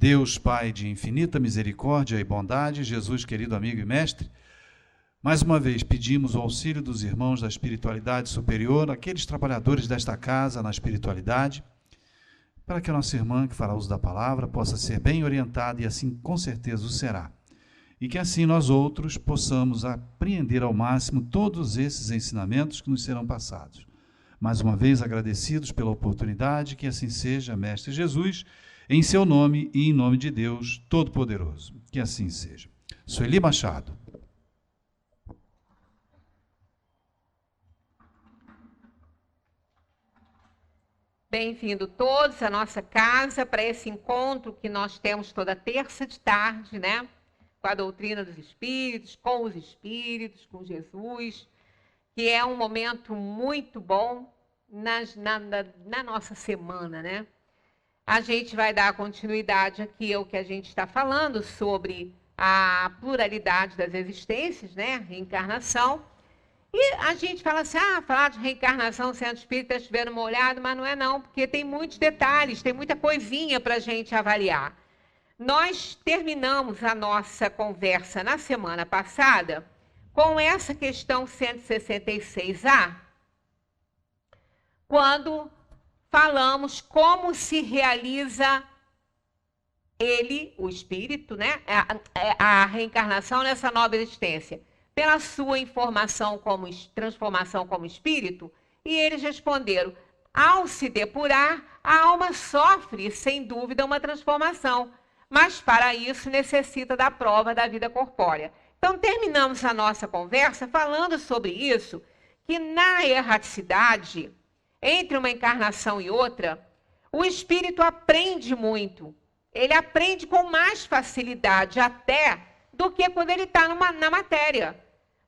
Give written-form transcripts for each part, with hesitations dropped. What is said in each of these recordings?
Deus Pai de infinita misericórdia e bondade, Jesus, querido amigo e mestre, mais uma vez pedimos o auxílio dos irmãos da espiritualidade superior, aqueles trabalhadores desta casa na espiritualidade, para que a nossa irmã que fará uso da palavra possa ser bem orientada, e assim com certeza o será. E que assim nós outros possamos apreender ao máximo todos esses ensinamentos que nos serão passados. Mais uma vez agradecidos pela oportunidade, que assim seja, Mestre Jesus, em seu nome e em nome de Deus Todo-Poderoso. Que assim seja. Sueli Machado. Bem-vindo todos à nossa casa para esse encontro que nós temos toda terça de tarde, né? Com a doutrina dos espíritos, com os espíritos, com Jesus, que é um momento muito bom na nossa semana, né? A gente vai dar continuidade aqui ao que a gente está falando sobre a pluralidade das existências, né? Reencarnação. E a gente fala assim, falar de reencarnação, centro espírita, estiver uma olhada, mas não é não, porque tem muitos detalhes, tem muita coisinha para a gente avaliar. Nós terminamos a nossa conversa na semana passada com essa questão 166A, quando falamos como se realiza ele, o espírito, né? A reencarnação nessa nova existência, pela sua transformação como espírito, e eles responderam, ao se depurar, a alma sofre, sem dúvida, uma transformação, mas para isso necessita da prova da vida corpórea. Então, terminamos a nossa conversa falando sobre isso, que na erraticidade, entre uma encarnação e outra, o espírito aprende muito. Ele aprende com mais facilidade até do que quando ele está na matéria.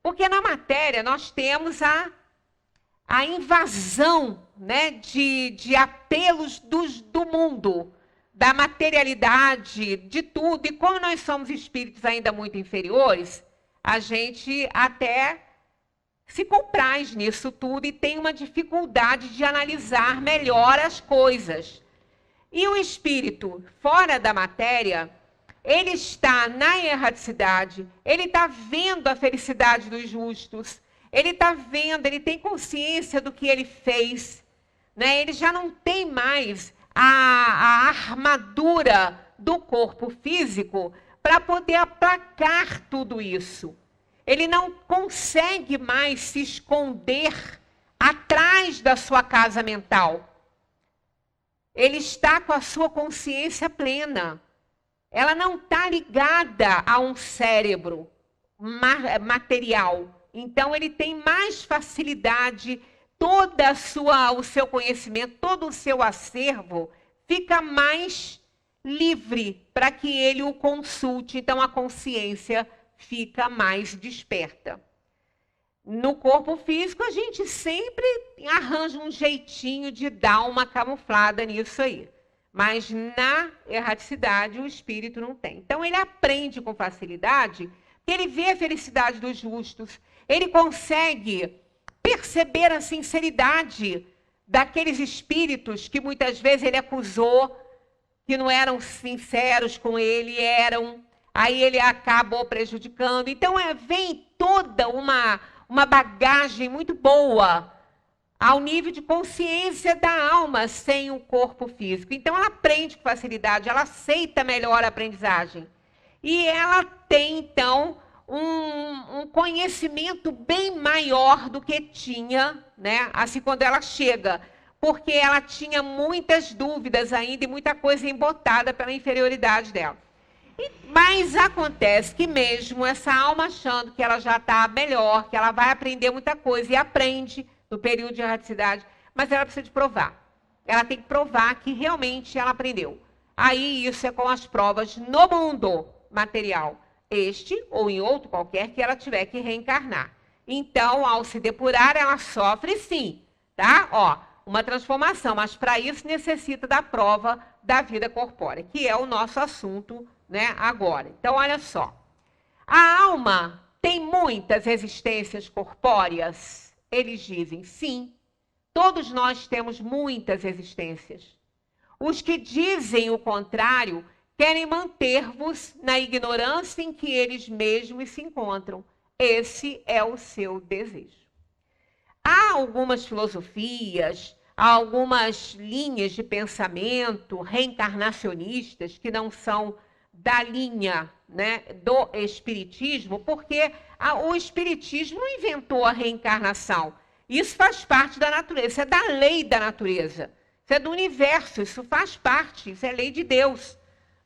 Porque na matéria nós temos a invasão, né, de apelos do mundo, da materialidade, de tudo. E como nós somos espíritos ainda muito inferiores, a gente até se compraz nisso tudo e tem uma dificuldade de analisar melhor as coisas. E o espírito, fora da matéria, ele está na erraticidade, ele está vendo a felicidade dos justos, ele está vendo, ele tem consciência do que ele fez, né? Ele já não tem mais a armadura do corpo físico para poder aplacar tudo isso. Ele não consegue mais se esconder atrás da sua casa mental. Ele está com a sua consciência plena. Ela não está ligada a um cérebro material. Então, ele tem mais facilidade, o seu conhecimento, todo o seu acervo fica mais livre para que ele o consulte. Então, a consciência fica mais desperta. No corpo físico, a gente sempre arranja um jeitinho de dar uma camuflada nisso aí. Mas na erraticidade, o espírito não tem. Então, ele aprende com facilidade, porque ele vê a felicidade dos justos, ele consegue perceber a sinceridade daqueles espíritos que muitas vezes ele acusou, que não eram sinceros com ele, aí ele acabou prejudicando. Então, vem toda uma bagagem muito boa ao nível de consciência da alma sem o corpo físico. Então, ela aprende com facilidade, ela aceita melhor a aprendizagem. E ela tem, então, um conhecimento bem maior do que tinha, né? Assim, quando ela chega, porque ela tinha muitas dúvidas ainda e muita coisa embotada pela inferioridade dela. Mas acontece que mesmo essa alma achando que ela já está melhor, que ela vai aprender muita coisa, e aprende no período de erraticidade, mas ela precisa de provar. Ela tem que provar que realmente ela aprendeu. Aí isso é com as provas no mundo material, este ou em outro qualquer que ela tiver que reencarnar. Então, ao se depurar, ela sofre sim, tá? Uma transformação, mas para isso necessita da prova da vida corpórea, que é o nosso assunto, né, agora. Então, olha só. A alma tem muitas existências corpóreas? Eles dizem sim. Todos nós temos muitas existências. Os que dizem o contrário querem manter-vos na ignorância em que eles mesmos se encontram. Esse é o seu desejo. Há algumas filosofias, há algumas linhas de pensamento reencarnacionistas que não são da linha, né, do Espiritismo, porque o Espiritismo não inventou a reencarnação. Isso faz parte da natureza, isso é da lei da natureza, isso é do universo, isso faz parte, isso é lei de Deus.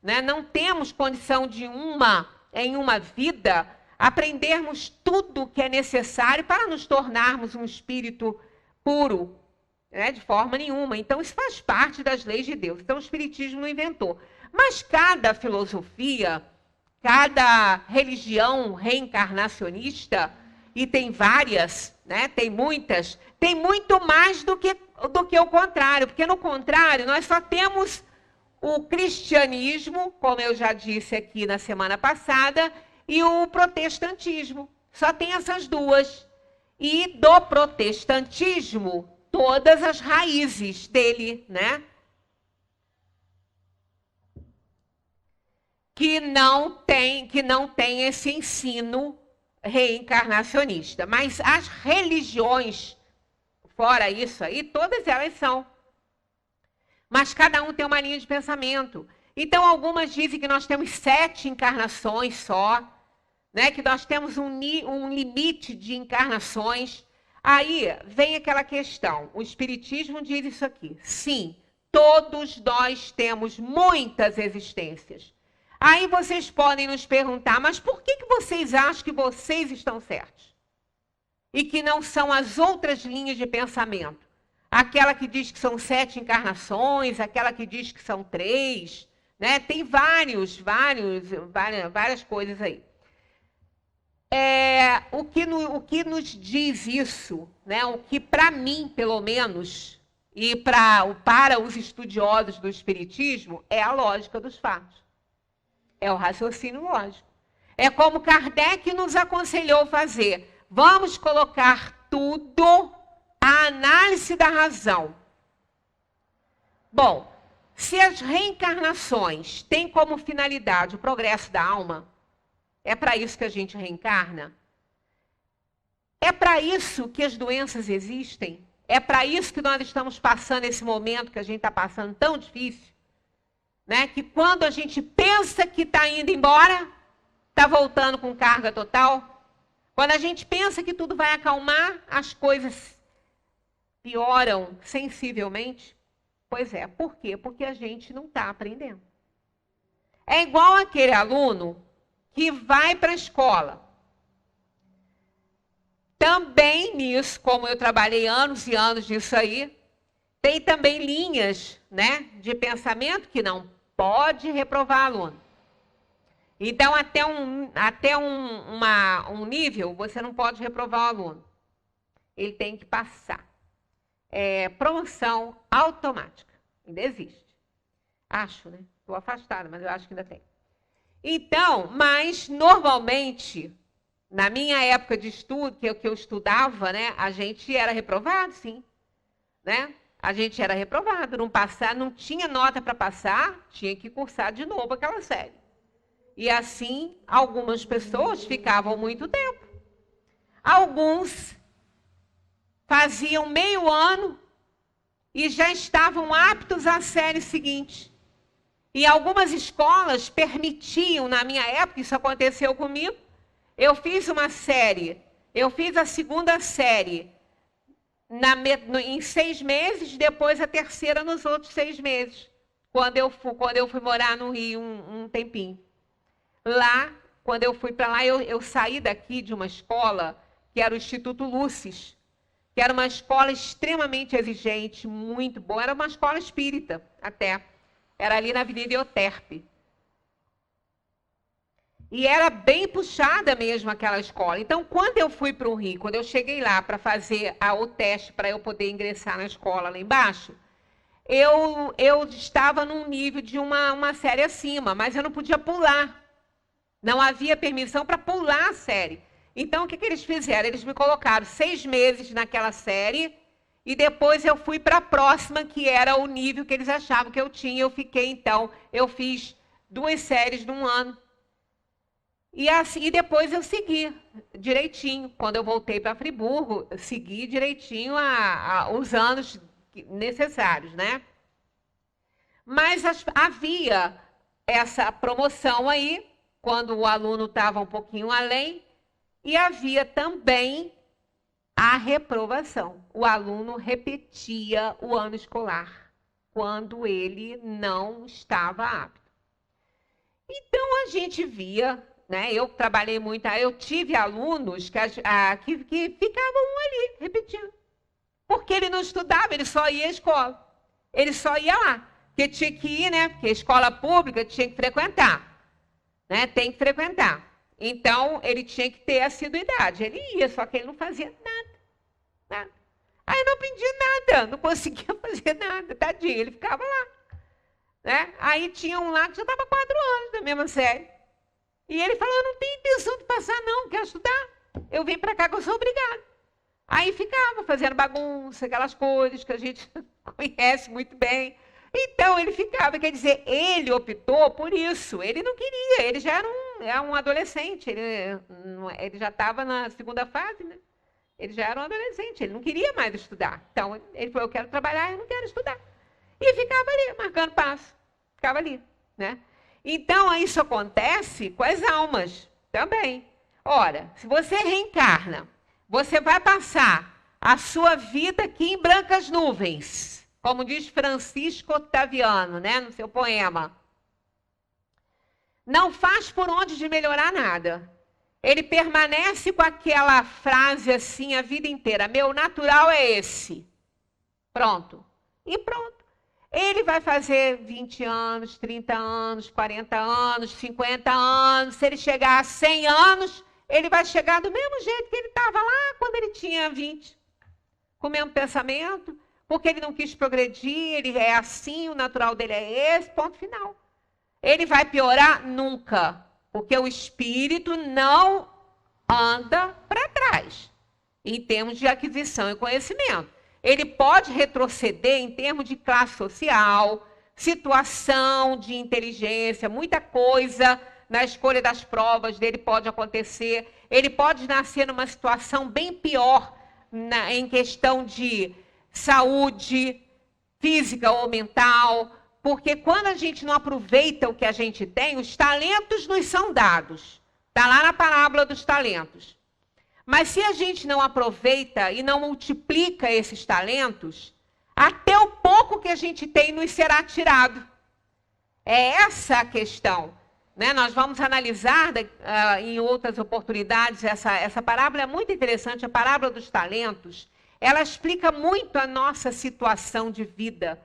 Né? Não temos condição de em uma vida, aprendermos tudo o que é necessário para nos tornarmos um espírito puro, né? De forma nenhuma. Então, isso faz parte das leis de Deus. Então, o Espiritismo não inventou. Mas cada filosofia, cada religião reencarnacionista, e tem várias, né? Tem muitas, tem muito mais do que o contrário, porque no contrário, nós só temos o cristianismo, como eu já disse aqui na semana passada, e o protestantismo. Só tem essas duas. E do protestantismo, todas as raízes dele, né? Que não tem esse ensino reencarnacionista. Mas as religiões, fora isso aí, todas elas são. Mas cada um tem uma linha de pensamento. Então, algumas dizem que nós temos 7 encarnações só, né? Que nós temos um limite de encarnações. Aí vem aquela questão. O Espiritismo diz isso aqui. Sim, todos nós temos muitas existências. Aí vocês podem nos perguntar, mas por que vocês acham que vocês estão certos? E que não são as outras linhas de pensamento? Aquela que diz que são 7 encarnações, aquela que diz que são 3, né? Tem várias coisas aí. O que nos diz isso, né? O que para mim, pelo menos, e para os estudiosos do Espiritismo, é a lógica dos fatos. É o raciocínio lógico. É como Kardec nos aconselhou fazer. Vamos colocar tudo à análise da razão. Bom, se as reencarnações têm como finalidade o progresso da alma, é para isso que a gente reencarna? É para isso que as doenças existem? É para isso que nós estamos passando esse momento que a gente está passando tão difícil? Né? Que quando a gente pensa que está indo embora, está voltando com carga total. Quando a gente pensa que tudo vai acalmar, as coisas pioram sensivelmente. Pois é, por quê? Porque a gente não está aprendendo. É igual aquele aluno que vai para a escola. Também nisso, como eu trabalhei anos e anos nisso aí, tem também linhas, né, de pensamento que não pode reprovar aluno. Então, até um nível, você não pode reprovar o aluno. Ele tem que passar. Promoção automática. Ainda existe. Acho, né? Estou afastada, mas eu acho que ainda tem. Então, mas normalmente, na minha época de estudo, que eu estudava, né, a gente era reprovado, sim. Né? A gente era reprovado, não tinha nota para passar, tinha que cursar de novo aquela série. E assim, algumas pessoas ficavam muito tempo. Alguns faziam meio ano e já estavam aptos à série seguinte. E algumas escolas permitiam, na minha época, isso aconteceu comigo, eu fiz uma série, eu fiz a segunda série em 6 meses, depois a terceira nos outros 6 meses, quando eu fui morar no Rio um tempinho. Lá, quando eu fui para lá, eu saí daqui de uma escola, que era o Instituto Lúcis, que era uma escola extremamente exigente, muito boa, era uma escola espírita até, era ali na Avenida Euterpe. E era bem puxada mesmo aquela escola. Então, quando eu fui para o Rio, quando eu cheguei lá para fazer o teste para eu poder ingressar na escola lá embaixo, eu estava num nível de uma série acima, mas eu não podia pular. Não havia permissão para pular a série. Então, o que eles fizeram? Eles me colocaram 6 meses naquela série e depois eu fui para a próxima, que era o nível que eles achavam que eu tinha. Eu fiquei, então, eu fiz 2 séries num ano. E depois eu segui direitinho. Quando eu voltei para Friburgo, eu segui direitinho os anos necessários, né? Mas havia essa promoção aí, quando o aluno estava um pouquinho além, e havia também a reprovação. O aluno repetia o ano escolar, quando ele não estava apto. Então, a gente via, né? Eu trabalhei muito, eu tive alunos que ficavam ali, repetindo. Porque ele não estudava, ele só ia à escola. Ele só ia lá. Porque tinha que ir, né? Porque a escola pública tinha que frequentar. Né? Tem que frequentar. Então, ele tinha que ter assiduidade. Ele ia, só que ele não fazia nada. Aí não aprendia nada, não conseguia fazer nada. Tadinho, ele ficava lá. Né? Aí tinha um lá que já estava 4 anos na mesma série. E ele falou, eu não tenho intenção de passar não, quero estudar. Eu vim para cá que eu sou obrigado. Aí ficava fazendo bagunça, aquelas coisas que a gente conhece muito bem. Então, ele ficava, quer dizer, ele optou por isso. Ele não queria, ele já era um adolescente, ele já estava na segunda fase, né? Ele já era um adolescente, ele não queria mais estudar. Então, ele falou, eu quero trabalhar, eu não quero estudar. E ficava ali, marcando passo. Ficava ali, né? Então, isso acontece com as almas também. Ora, se você reencarna, você vai passar a sua vida aqui em brancas nuvens, como diz Francisco Otaviano, né, no seu poema. Não faz por onde de melhorar nada. Ele permanece com aquela frase assim a vida inteira. Meu natural é esse. Pronto. E pronto. Ele vai fazer 20 anos, 30 anos, 40 anos, 50 anos. Se ele chegar a 100 anos, ele vai chegar do mesmo jeito que ele estava lá quando ele tinha 20. Com o mesmo pensamento, porque ele não quis progredir, ele é assim, o natural dele é esse, ponto final. Ele vai piorar? Nunca. Porque o espírito não anda para trás, em termos de aquisição e conhecimento. Ele pode retroceder em termos de classe social, situação de inteligência, muita coisa na escolha das provas dele pode acontecer. Ele pode nascer numa situação bem pior em questão de saúde física ou mental, porque quando a gente não aproveita o que a gente tem, os talentos nos são dados. Está lá na parábola dos talentos. Mas se a gente não aproveita e não multiplica esses talentos, até o pouco que a gente tem nos será tirado. É essa a questão. Né? Nós vamos analisar em outras oportunidades, essa parábola é muito interessante, a parábola dos talentos. Ela explica muito a nossa situação de vida,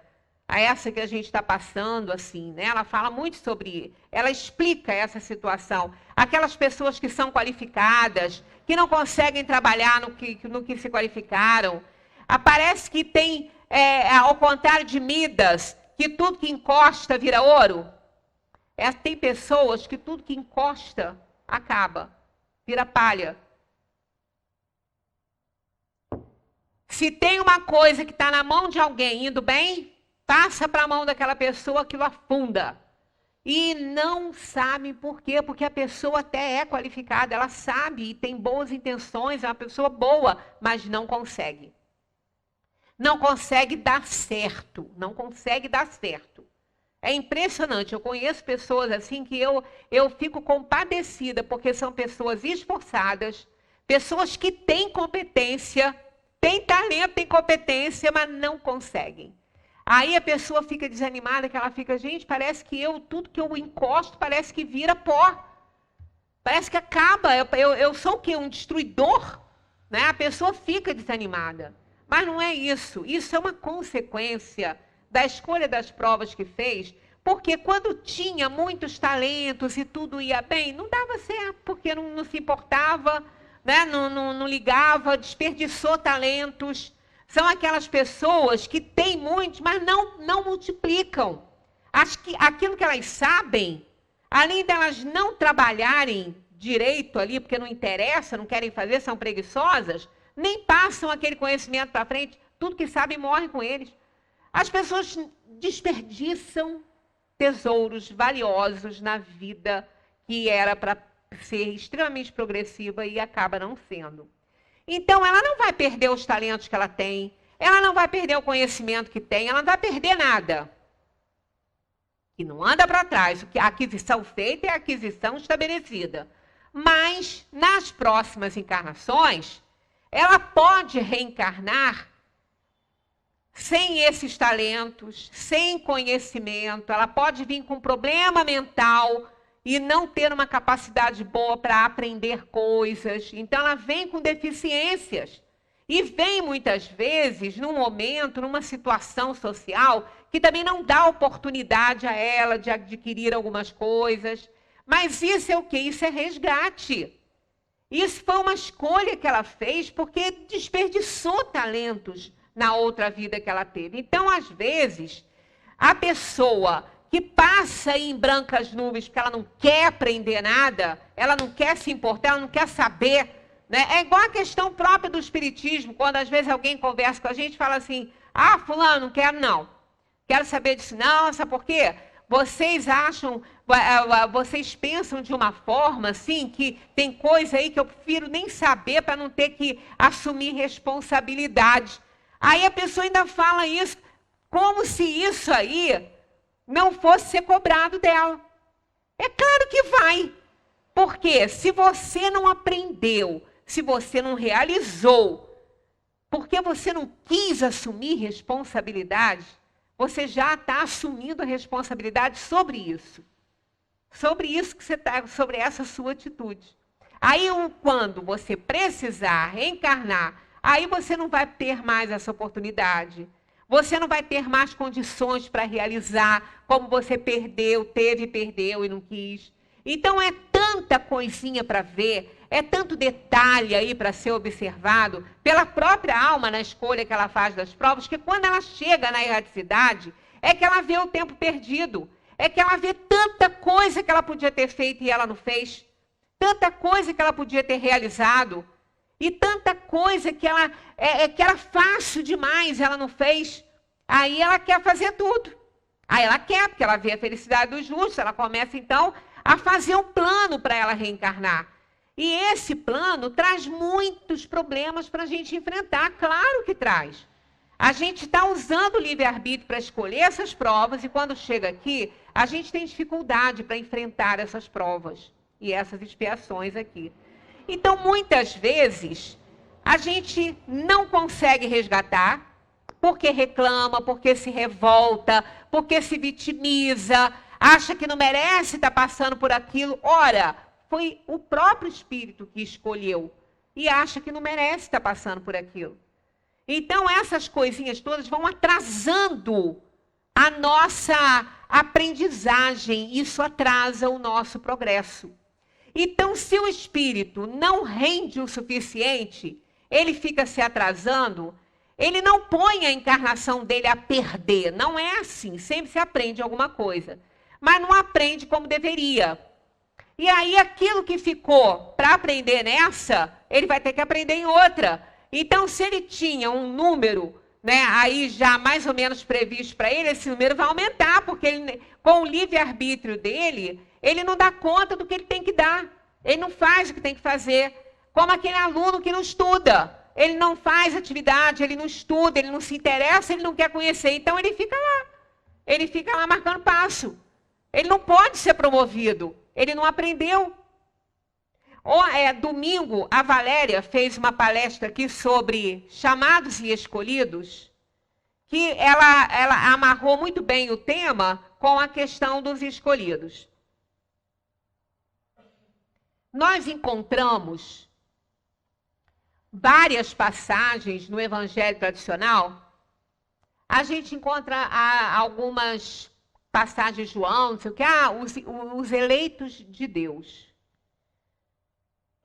a essa que a gente está passando, assim, né? Ela fala muito sobre, ela explica essa situação. Aquelas pessoas que são qualificadas, que não conseguem trabalhar no que se qualificaram. Parece que tem, ao contrário de Midas, que tudo que encosta vira ouro. Tem pessoas que tudo que encosta acaba, vira palha. Se tem uma coisa que está na mão de alguém indo bem, passa para a mão daquela pessoa, aquilo afunda. E não sabem por quê, porque a pessoa até é qualificada, ela sabe e tem boas intenções, é uma pessoa boa, mas não consegue. Não consegue dar certo, não consegue dar certo. É impressionante, eu conheço pessoas assim que eu fico compadecida, porque são pessoas esforçadas, pessoas que têm competência, têm talento, têm competência, mas não conseguem. Aí a pessoa fica desanimada, que ela fica, gente, parece que tudo que eu encosto, parece que vira pó. Parece que acaba. Eu sou o quê? Um destruidor? Né? A pessoa fica desanimada. Mas não é isso. Isso é uma consequência da escolha das provas que fez, porque quando tinha muitos talentos e tudo ia bem, não dava certo, porque não se importava, né? não ligava, desperdiçou talentos. São aquelas pessoas que têm muitos, mas não multiplicam. Aquilo que elas sabem, além delas não trabalharem direito ali, porque não interessa, não querem fazer, são preguiçosas, nem passam aquele conhecimento para frente, tudo que sabem morre com eles. As pessoas desperdiçam tesouros valiosos na vida que era para ser extremamente progressiva e acaba não sendo. Então, ela não vai perder os talentos que ela tem, ela não vai perder o conhecimento que tem, ela não vai perder nada. E não anda para trás. A aquisição feita é a aquisição estabelecida. Mas, nas próximas encarnações, ela pode reencarnar sem esses talentos, sem conhecimento, ela pode vir com problema mental e não ter uma capacidade boa para aprender coisas. Então, ela vem com deficiências. E vem, muitas vezes, num momento, numa situação social, que também não dá oportunidade a ela de adquirir algumas coisas. Mas isso é o quê? Isso é resgate. Isso foi uma escolha que ela fez porque desperdiçou talentos na outra vida que ela teve. Então, às vezes, a pessoa que passa em brancas nuvens porque ela não quer aprender nada, ela não quer se importar, ela não quer saber, né? É igual a questão própria do espiritismo, quando às vezes alguém conversa com a gente e fala assim, ah, fulano, não quero não. Quero saber disso não, sabe por quê? Vocês acham, vocês pensam de uma forma assim, que tem coisa aí que eu prefiro nem saber para não ter que assumir responsabilidade. Aí a pessoa ainda fala isso, como se isso aí não fosse ser cobrado dela. É claro que vai. Porque se você não aprendeu, se você não realizou, porque você não quis assumir responsabilidade, você já está assumindo a responsabilidade sobre isso. Sobre isso que você está, sobre essa sua atitude. Aí, quando você precisar reencarnar, aí você não vai ter mais essa oportunidade. Você não vai ter mais condições para realizar, como você perdeu e não quis. Então, é tanta coisinha para ver, é tanto detalhe aí para ser observado pela própria alma na escolha que ela faz das provas, que quando ela chega na erraticidade, é que ela vê o tempo perdido, é que ela vê tanta coisa que ela podia ter feito e ela não fez, tanta coisa que ela podia ter realizado, e tanta coisa que que era fácil demais, ela não fez. Aí ela quer fazer tudo. Aí ela quer, porque ela vê a felicidade dos justos, ela começa então a fazer um plano para ela reencarnar. E esse plano traz muitos problemas para a gente enfrentar, claro que traz. A gente está usando o livre-arbítrio para escolher essas provas e quando chega aqui, a gente tem dificuldade para enfrentar essas provas e essas expiações aqui. Então, muitas vezes, a gente não consegue resgatar porque reclama, porque se revolta, porque se vitimiza, acha que não merece estar passando por aquilo. Ora, foi o próprio espírito que escolheu e acha que não merece estar passando por aquilo. Então, essas coisinhas todas vão atrasando a nossa aprendizagem. Isso atrasa o nosso progresso. Então, se o espírito não rende o suficiente, ele fica se atrasando, ele não põe a encarnação dele a perder. Não é assim. Sempre se aprende alguma coisa. Mas não aprende como deveria. E aí, aquilo que ficou para aprender nessa, ele vai ter que aprender em outra. Então, se ele tinha um número, né, aí já mais ou menos previsto para ele, esse número vai aumentar, porque ele, com o livre-arbítrio dele, ele não dá conta do que ele tem que dar. Ele não faz o que tem que fazer. Como aquele aluno que não estuda. Ele não faz atividade, ele não estuda, ele não se interessa, ele não quer conhecer. Então, ele fica lá. Ele fica lá marcando passo. Ele não pode ser promovido. Ele não aprendeu. Domingo, a Valéria fez uma palestra aqui sobre chamados e escolhidos, que ela amarrou muito bem o tema com a questão dos escolhidos. Nós encontramos várias passagens no Evangelho tradicional. A gente encontra algumas passagens de João, não sei o que, os eleitos de Deus.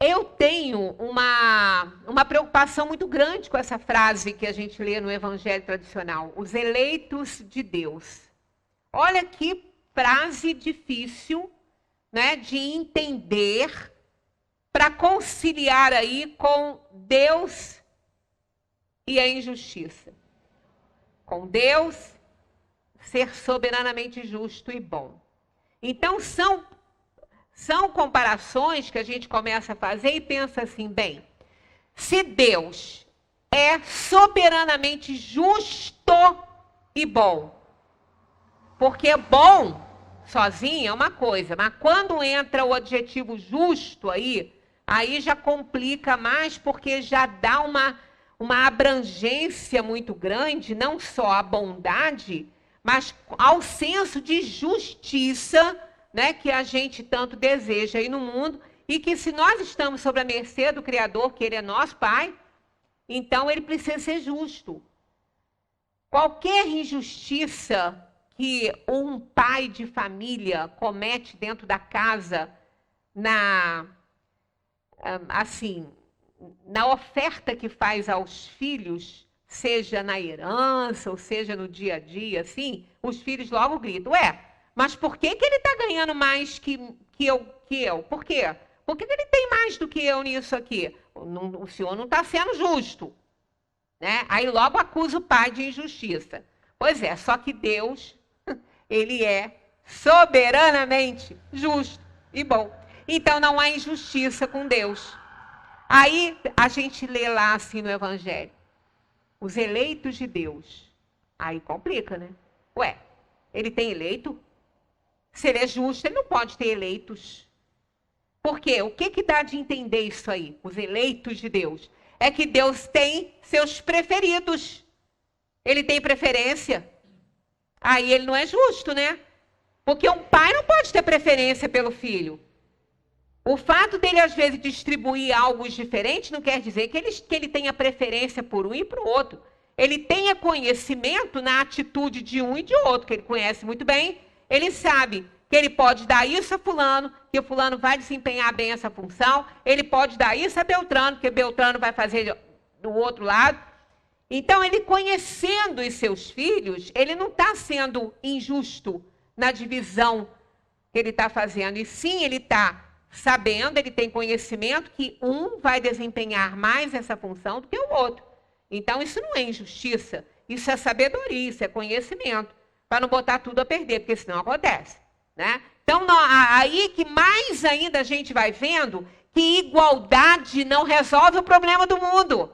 Eu tenho uma preocupação muito grande com essa frase que a gente lê no Evangelho tradicional, os eleitos de Deus. Olha que frase difícil, né, de entender para conciliar aí com Deus e a injustiça. Com Deus ser soberanamente justo e bom. Então, são comparações que a gente começa a fazer e pensa assim, bem, se Deus é soberanamente justo e bom, porque bom sozinho é uma coisa, mas quando entra o adjetivo justo aí já complica mais, porque já dá uma abrangência muito grande, não só à bondade, mas ao senso de justiça, né, que a gente tanto deseja aí no mundo, e que se nós estamos sob a mercê do Criador, que Ele é nosso Pai, então Ele precisa ser justo. Qualquer injustiça que um pai de família comete dentro da casa, na oferta que faz aos filhos, seja na herança ou seja no dia a dia, assim, os filhos logo gritam, mas por que ele está ganhando mais que eu? Por quê? Por que ele tem mais do que eu nisso aqui? O senhor não está sendo justo. Né? Aí logo acusa o pai de injustiça. Pois é, só que Deus, Ele é soberanamente justo e bom. Então não há injustiça com Deus. Aí a gente lê lá assim no Evangelho, os eleitos de Deus. Aí complica, né? Ele tem eleito? Se ele é justo, ele não pode ter eleitos. Por quê? O que dá de entender isso aí? Os eleitos de Deus. É que Deus tem seus preferidos. Ele tem preferência. Aí ele não é justo, né? Porque um pai não pode ter preferência pelo filho. O fato dele, às vezes, distribuir algo diferente não quer dizer que ele tenha preferência por um e para o outro. Ele tenha conhecimento na atitude de um e de outro, que ele conhece muito bem. Ele sabe que ele pode dar isso a fulano, que o fulano vai desempenhar bem essa função. Ele pode dar isso a Beltrano, que Beltrano vai fazer do outro lado. Então, ele conhecendo os seus filhos, ele não está sendo injusto na divisão que ele está fazendo. E sim, ele está sabendo, ele tem conhecimento que um vai desempenhar mais essa função do que o outro. Então, isso não é injustiça, isso é sabedoria, isso é conhecimento, para não botar tudo a perder, porque senão acontece. Né? Então, aí que mais ainda a gente vai vendo que igualdade não resolve o problema do mundo.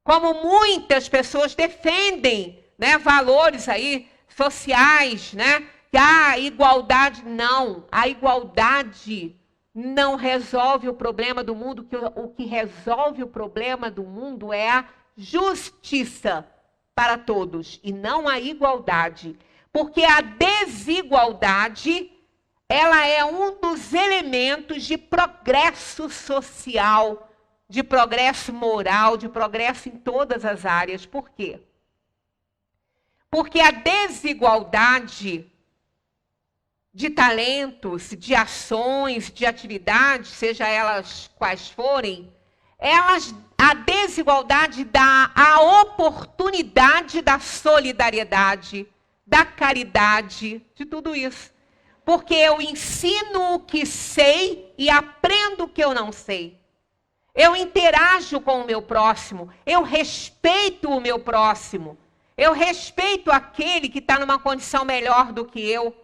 Como muitas pessoas defendem, né, valores aí sociais, né, que a igualdade não, a igualdade não resolve o problema do mundo, que o que resolve o problema do mundo é a justiça para todos e não a igualdade. Porque a desigualdade, ela é um dos elementos de progresso social, de progresso moral, de progresso em todas as áreas. Por quê? Porque a desigualdade de talentos, de ações, de atividades, seja elas quais forem, a desigualdade dá a oportunidade da solidariedade, da caridade, de tudo isso. Porque eu ensino o que sei e aprendo o que eu não sei. Eu interajo com o meu próximo, eu respeito o meu próximo, eu respeito aquele que está numa condição melhor do que eu.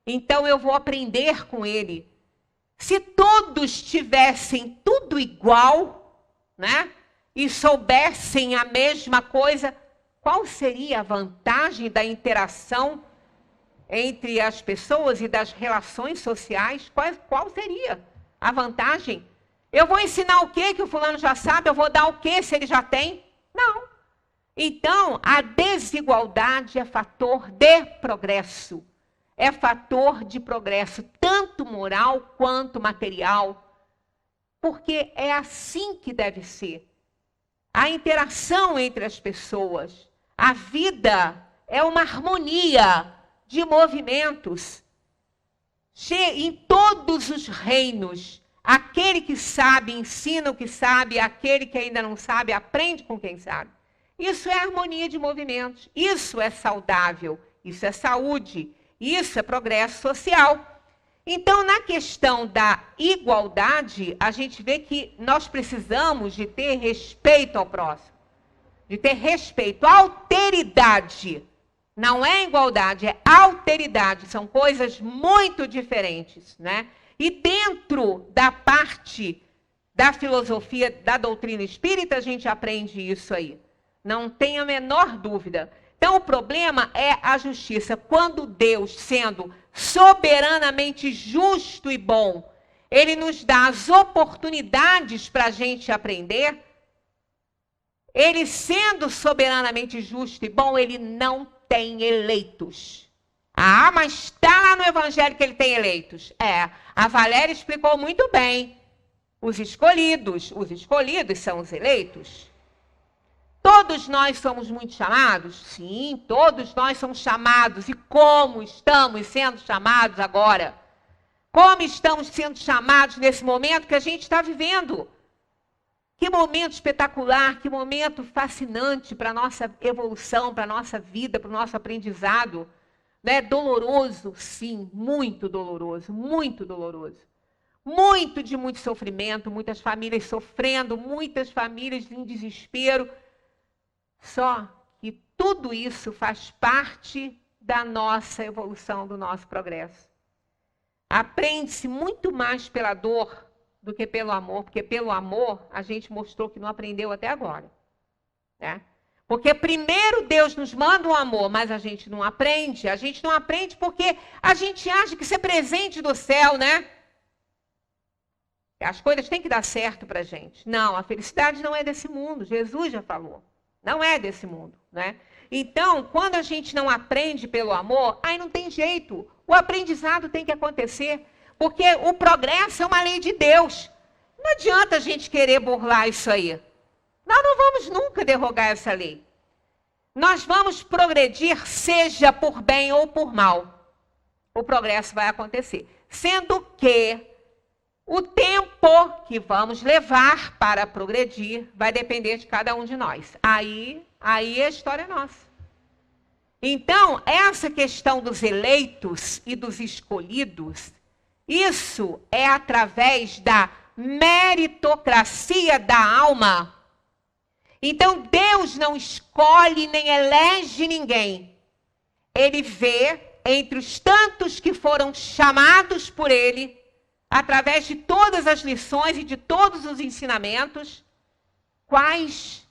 Então eu vou aprender com ele. Se todos tivessem tudo igual, né, e soubessem a mesma coisa, qual seria a vantagem da interação entre as pessoas e das relações sociais? Qual seria a vantagem? Eu vou ensinar o quê que o fulano já sabe? Eu vou dar o quê se ele já tem? Não. Então, a desigualdade é fator de progresso. É fator de progresso, tanto moral quanto material. Porque é assim que deve ser. A interação entre as pessoas. A vida é uma harmonia de movimentos. Em todos os reinos, aquele que sabe ensina o que sabe, aquele que ainda não sabe aprende com quem sabe. Isso é harmonia de movimentos, isso é saudável, isso é saúde, isso é progresso social. Então, na questão da igualdade, a gente vê que nós precisamos de ter respeito ao próximo, de ter respeito, alteridade. Não é igualdade, é alteridade. São coisas muito diferentes, né? E dentro da parte da filosofia, da doutrina espírita, a gente aprende isso aí. Não tem a menor dúvida. Então, o problema é a justiça. Quando Deus, sendo soberanamente justo e bom, Ele nos dá as oportunidades para a gente aprender, Ele sendo soberanamente justo e bom, Ele não tem eleitos. Ah, mas está lá no Evangelho que Ele tem eleitos. A Valéria explicou muito bem. Os escolhidos são os eleitos. Todos nós somos muito chamados? Sim, todos nós somos chamados. E como estamos sendo chamados agora? Como estamos sendo chamados nesse momento que a gente está vivendo? Que momento espetacular, que momento fascinante para a nossa evolução, para a nossa vida, para o nosso aprendizado. Né? Doloroso, sim, muito doloroso, muito doloroso. Muito sofrimento, muitas famílias sofrendo, muitas famílias em desespero. Só que tudo isso faz parte da nossa evolução, do nosso progresso. Aprende-se muito mais pela dor do que pelo amor, porque pelo amor a gente mostrou que não aprendeu até agora. Né? Porque primeiro Deus nos manda um amor, mas a gente não aprende. A gente não aprende porque a gente acha que isso é presente do céu, né? As coisas têm que dar certo para a gente. Não, a felicidade não é desse mundo. Jesus já falou. Não é desse mundo, né? Então, quando a gente não aprende pelo amor, aí não tem jeito. O aprendizado tem que acontecer, porque o progresso é uma lei de Deus. Não adianta a gente querer burlar isso aí. Nós não vamos nunca derrogar essa lei. Nós vamos progredir, seja por bem ou por mal. O progresso vai acontecer. Sendo que o tempo que vamos levar para progredir vai depender de cada um de nós. Aí a história é nossa. Então, essa questão dos eleitos e dos escolhidos, isso é através da meritocracia da alma. Então, Deus não escolhe nem elege ninguém. Ele vê entre os tantos que foram chamados por Ele, através de todas as lições e de todos os ensinamentos, quais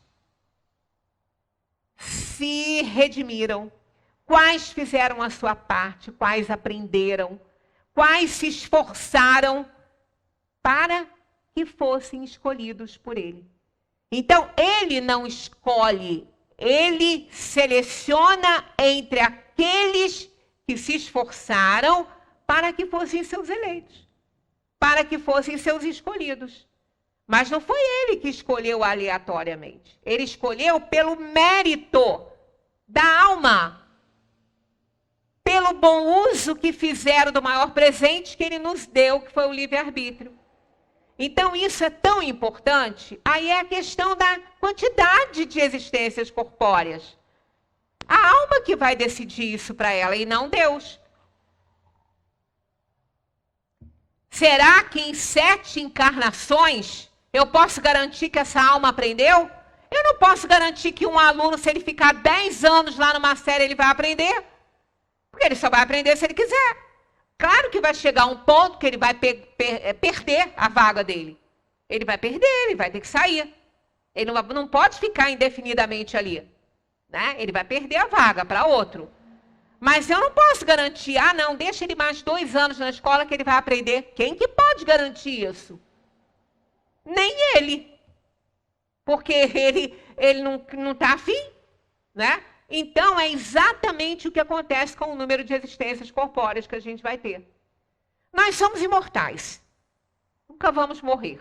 se redimiram, quais fizeram a sua parte, quais aprenderam, quais se esforçaram para que fossem escolhidos por Ele. Então, Ele não escolhe, Ele seleciona entre aqueles que se esforçaram para que fossem seus eleitos, para que fossem seus escolhidos. Mas não foi Ele que escolheu aleatoriamente. Ele escolheu pelo mérito da alma, pelo bom uso que fizeram do maior presente que Ele nos deu, que foi o livre-arbítrio. Então, isso é tão importante. Aí é a questão da quantidade de existências corpóreas. A alma que vai decidir isso para ela e não Deus. Será que em 7 encarnações eu posso garantir que essa alma aprendeu? Eu não posso garantir que um aluno, se ele ficar 10 anos lá numa série, ele vai aprender. Porque ele só vai aprender se ele quiser. Claro que vai chegar um ponto que ele vai perder a vaga dele. Ele vai perder, ele vai ter que sair. Ele não pode ficar indefinidamente ali. Né? Ele vai perder a vaga para outro. Mas eu não posso garantir, não, deixa ele mais 2 anos na escola que ele vai aprender. Quem que pode garantir isso? Nem ele. Porque ele não está afim, né? Então, é exatamente o que acontece com o número de existências corpóreas que a gente vai ter. Nós somos imortais. Nunca vamos morrer.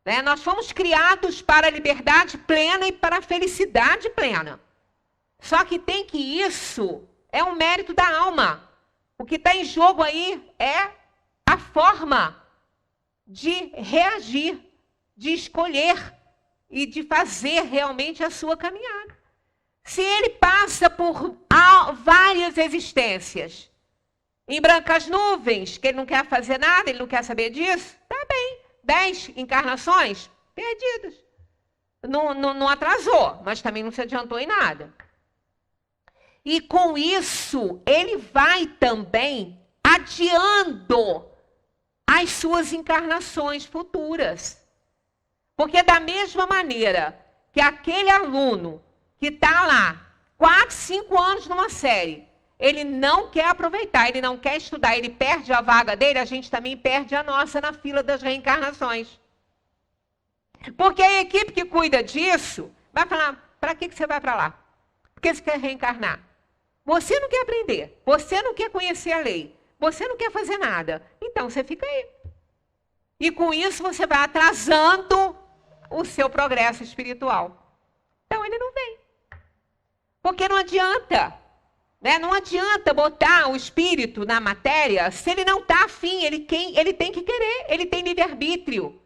Né? Nós fomos criados para a liberdade plena e para a felicidade plena. Só que tem que isso é um mérito da alma. O que está em jogo aí é a forma de reagir, de escolher e de fazer realmente a sua caminhada. Se ele passa por várias existências, em brancas nuvens, que ele não quer fazer nada, ele não quer saber disso, tá bem. 10 encarnações, perdidas. Não atrasou, mas também não se adiantou em nada. E com isso, ele vai também adiando as suas encarnações futuras. Porque da mesma maneira que aquele aluno que está lá 4, 5 anos numa série, ele não quer aproveitar, ele não quer estudar, ele perde a vaga dele, a gente também perde a nossa na fila das reencarnações. Porque a equipe que cuida disso vai falar, para que você vai para lá? Porque você quer reencarnar. Você não quer aprender, você não quer conhecer a lei, você não quer fazer nada. Então você fica aí. E com isso você vai atrasando o seu progresso espiritual. Então ele não vem. Porque não adianta. Né? Não adianta botar o espírito na matéria se ele não está afim, ele tem que querer, ele tem livre-arbítrio.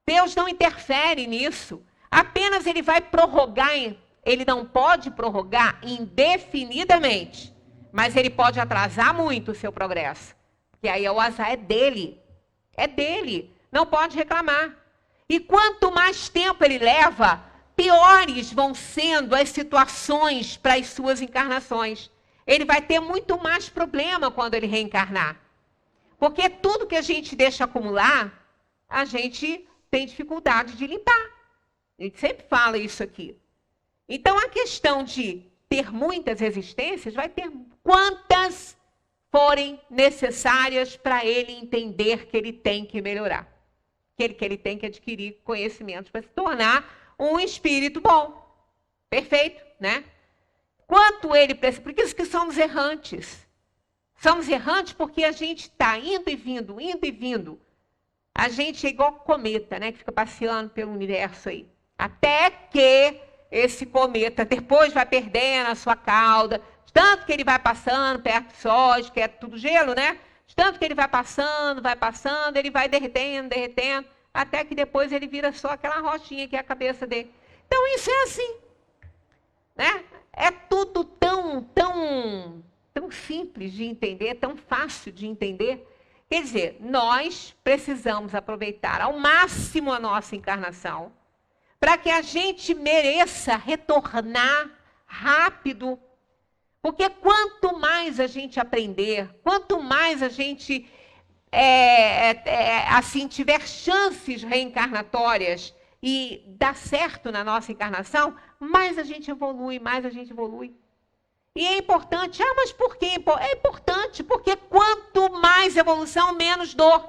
Deus não interfere nisso. Apenas ele vai prorrogar, ele não pode prorrogar indefinidamente, mas ele pode atrasar muito o seu progresso. Porque aí o azar é dele. É dele. Não pode reclamar. E quanto mais tempo ele leva, piores vão sendo as situações para as suas encarnações. Ele vai ter muito mais problema quando ele reencarnar. Porque tudo que a gente deixa acumular, a gente tem dificuldade de limpar. A gente sempre fala isso aqui. Então, a questão de ter muitas existências, vai ter quantas forem necessárias para ele entender que ele tem que melhorar. Que ele tem que adquirir conhecimentos para se tornar um espírito bom. Perfeito, né? Quanto ele precisa... Por isso que somos errantes. Somos errantes porque a gente está indo e vindo, indo e vindo. A gente é igual cometa, né? Que fica passeando pelo universo aí. Até que esse cometa depois vai perdendo a sua cauda. De tanto que ele vai passando perto do Sol, que é tudo gelo, né? De tanto que ele vai passando, ele vai derretendo, derretendo, até que depois ele vira só aquela rochinha que é a cabeça dele. Então isso é assim, né? É tudo tão simples de entender, tão fácil de entender. Quer dizer, nós precisamos aproveitar ao máximo a nossa encarnação para que a gente mereça retornar rápido. Porque quanto mais a gente aprender, quanto mais a gente assim, tiver chances reencarnatórias e dar certo na nossa encarnação, mais a gente evolui, E é importante. Ah, mas por quê? É importante porque quanto mais evolução, menos dor,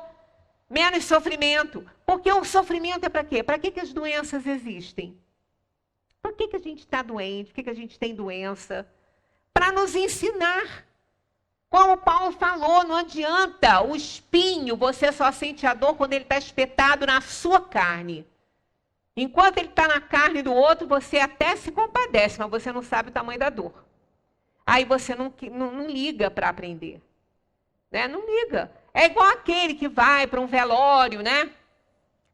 menos sofrimento. Porque o sofrimento é para quê? Para que as doenças existem? Por que a gente está doente? Por que a gente tem doença? Para nos ensinar. Como Paulo falou, não adianta o espinho, você só sente a dor quando ele está espetado na sua carne. Enquanto ele está na carne do outro, você até se compadece, mas você não sabe o tamanho da dor. Aí você não liga para aprender. Né? Não liga. É igual aquele que vai para um velório, né?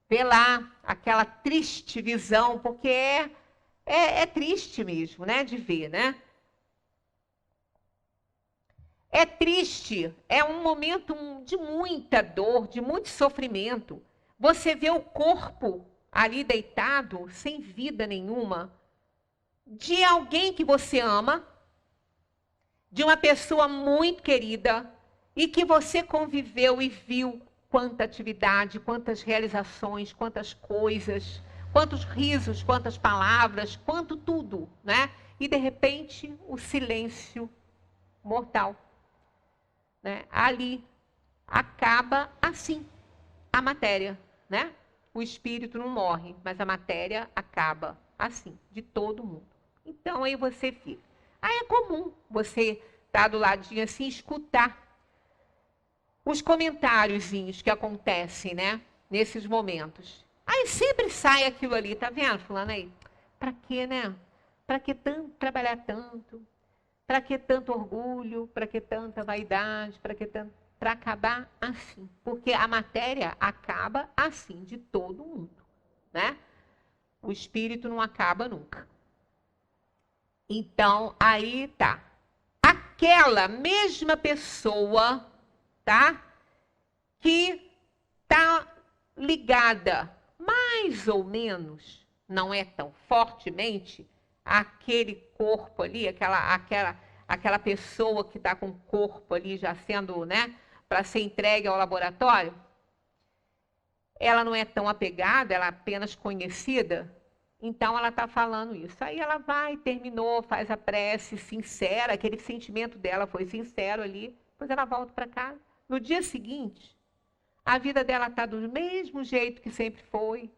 Vê lá aquela triste visão, porque é triste mesmo, né? De ver, né? É triste, é um momento de muita dor, de muito sofrimento. Você vê o corpo ali deitado, sem vida nenhuma, de alguém que você ama, de uma pessoa muito querida, e que você conviveu e viu quanta atividade, quantas realizações, quantas coisas, quantos risos, quantas palavras, quanto tudo, né? E de repente, o silêncio mortal. Né? Ali acaba assim a matéria, né? O espírito não morre, mas a matéria acaba assim, de todo mundo. Então aí você fica. Aí é comum você estar do ladinho assim, escutar os comentáriozinhos que acontecem, né? Nesses momentos. Aí sempre sai aquilo ali, tá vendo, fulano aí? Pra quê, né? Pra que trabalhar tanto? Para que tanto orgulho? Para que tanta vaidade? Para acabar assim. Porque a matéria acaba assim, de todo mundo. Né? O espírito não acaba nunca. Então, aí tá. Aquela mesma pessoa, tá? Que tá ligada, mais ou menos, não é tão fortemente, aquele corpo ali, aquela pessoa que está com o corpo ali já sendo, né, para ser entregue ao laboratório, ela não é tão apegada, ela é apenas conhecida, então ela está falando isso. Aí ela vai, terminou, faz a prece sincera, aquele sentimento dela foi sincero ali, depois ela volta para casa. No dia seguinte, a vida dela está do mesmo jeito que sempre foi.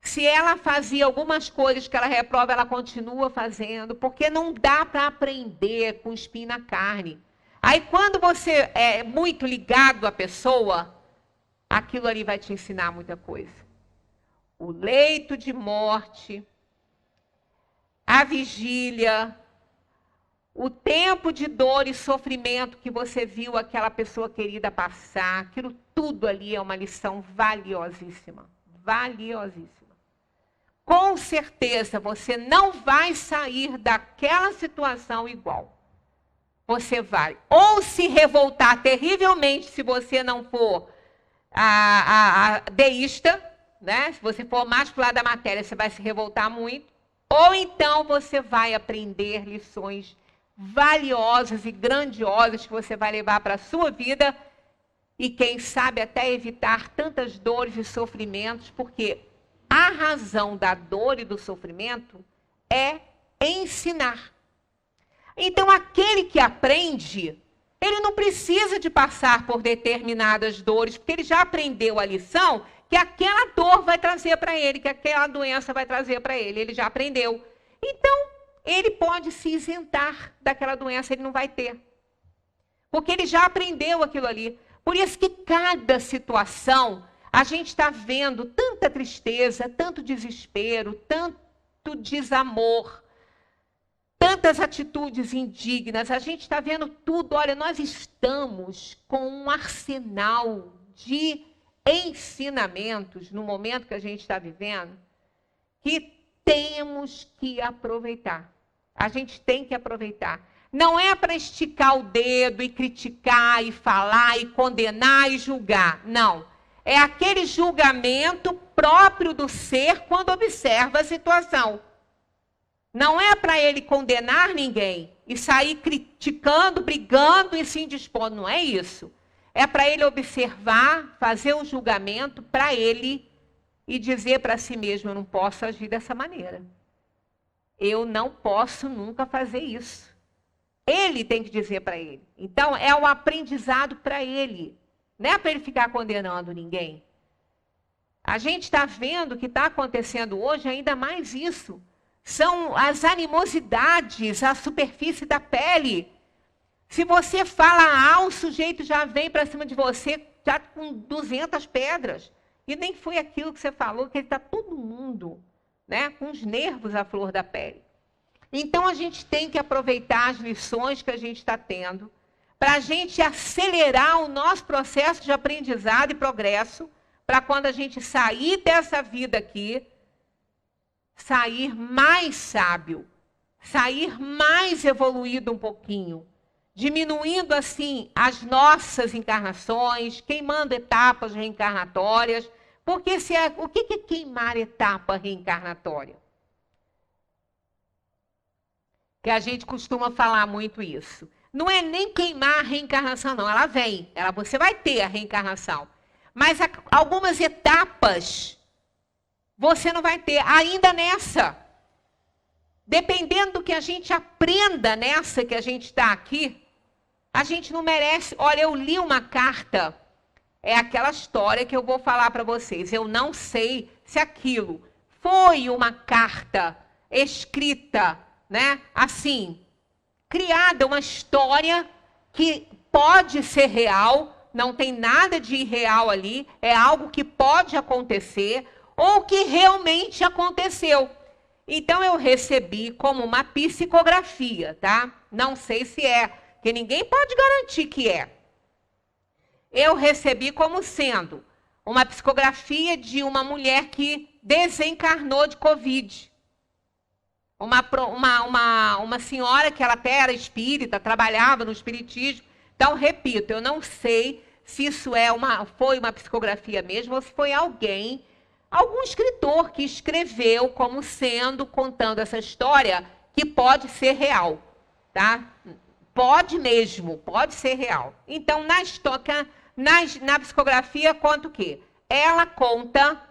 Se ela fazia algumas coisas que ela reprova, ela continua fazendo, porque não dá para aprender com espinho na carne. Aí quando você é muito ligado à pessoa, aquilo ali vai te ensinar muita coisa. O leito de morte, a vigília, o tempo de dor e sofrimento que você viu aquela pessoa querida passar, aquilo tudo ali é uma lição valiosíssima. Valiosíssima. Com certeza você não vai sair daquela situação igual. Você vai ou se revoltar terrivelmente se você não for a deísta, né? Se você for mais pro lado da matéria, você vai se revoltar muito. Ou então você vai aprender lições valiosas e grandiosas que você vai levar para a sua vida e quem sabe até evitar tantas dores e sofrimentos, porque a razão da dor e do sofrimento é ensinar. Então, aquele que aprende, ele não precisa de passar por determinadas dores, porque ele já aprendeu a lição que aquela dor vai trazer para ele, que aquela doença vai trazer para ele. Ele já aprendeu. Então, ele pode se isentar daquela doença, ele não vai ter. Porque ele já aprendeu aquilo ali. Por isso que cada situação, a gente está vendo tanta tristeza, tanto desespero, tanto desamor, tantas atitudes indignas. A gente está vendo tudo. Olha, nós estamos com um arsenal de ensinamentos no momento que a gente está vivendo que temos que aproveitar. A gente tem que aproveitar. Não é para esticar o dedo e criticar e falar e condenar e julgar. Não. É aquele julgamento próprio do ser quando observa a situação. Não é para ele condenar ninguém e sair criticando, brigando e se indispondo. Não é isso. É para ele observar, fazer um julgamento para ele e dizer para si mesmo, eu não posso agir dessa maneira. Eu não posso nunca fazer isso. Ele tem que dizer para ele. Então, é um aprendizado para ele. Não é para ele ficar condenando ninguém. A gente está vendo o que está acontecendo hoje, ainda mais isso. São as animosidades, a superfície da pele. Se você fala o sujeito já vem para cima de você, já com 200 pedras. E nem foi aquilo que você falou, que ele está todo mundo, né, com os nervos à flor da pele. Então, a gente tem que aproveitar as lições que a gente está tendo para a gente acelerar o nosso processo de aprendizado e progresso, para quando a gente sair dessa vida aqui, sair mais sábio, sair mais evoluído um pouquinho, diminuindo assim as nossas encarnações, queimando etapas reencarnatórias, porque o que é queimar etapa reencarnatória? Que a gente costuma falar muito isso. Não é nem queimar a reencarnação, não. Ela vem, você vai ter a reencarnação. Mas algumas etapas você não vai ter ainda nessa. Dependendo do que a gente aprenda nessa que a gente está aqui, a gente não merece. Olha, eu li uma carta, é aquela história que eu vou falar para vocês. Eu não sei se aquilo foi uma carta escrita, né? Assim, criada, uma história que pode ser real, não tem nada de irreal ali, é algo que pode acontecer ou que realmente aconteceu. Então, eu recebi como uma psicografia, tá? Não sei se é, porque ninguém pode garantir que é. Eu recebi como sendo uma psicografia de uma mulher que desencarnou de Covid. Uma senhora que ela até era espírita, trabalhava no espiritismo. Então, repito, eu não sei se isso foi uma psicografia mesmo ou se foi alguém algum escritor que escreveu como sendo, contando essa história, que pode ser real, tá? Pode mesmo, pode ser real. Então, na psicografia, conta o quê? Ela conta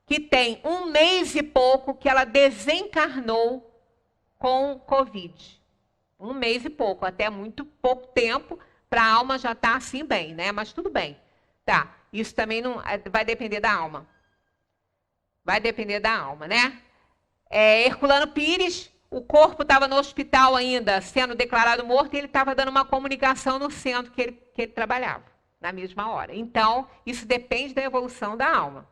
que tem 1 mês e pouco que ela desencarnou com Covid. 1 mês e pouco, até muito pouco tempo, para a alma já estar assim bem, né? Mas tudo bem. Tá, isso também não vai depender da alma. Vai depender da alma, né? Herculano Pires, o corpo estava no hospital ainda, sendo declarado morto, e ele estava dando uma comunicação no centro que ele trabalhava, na mesma hora. Então, isso depende da evolução da alma.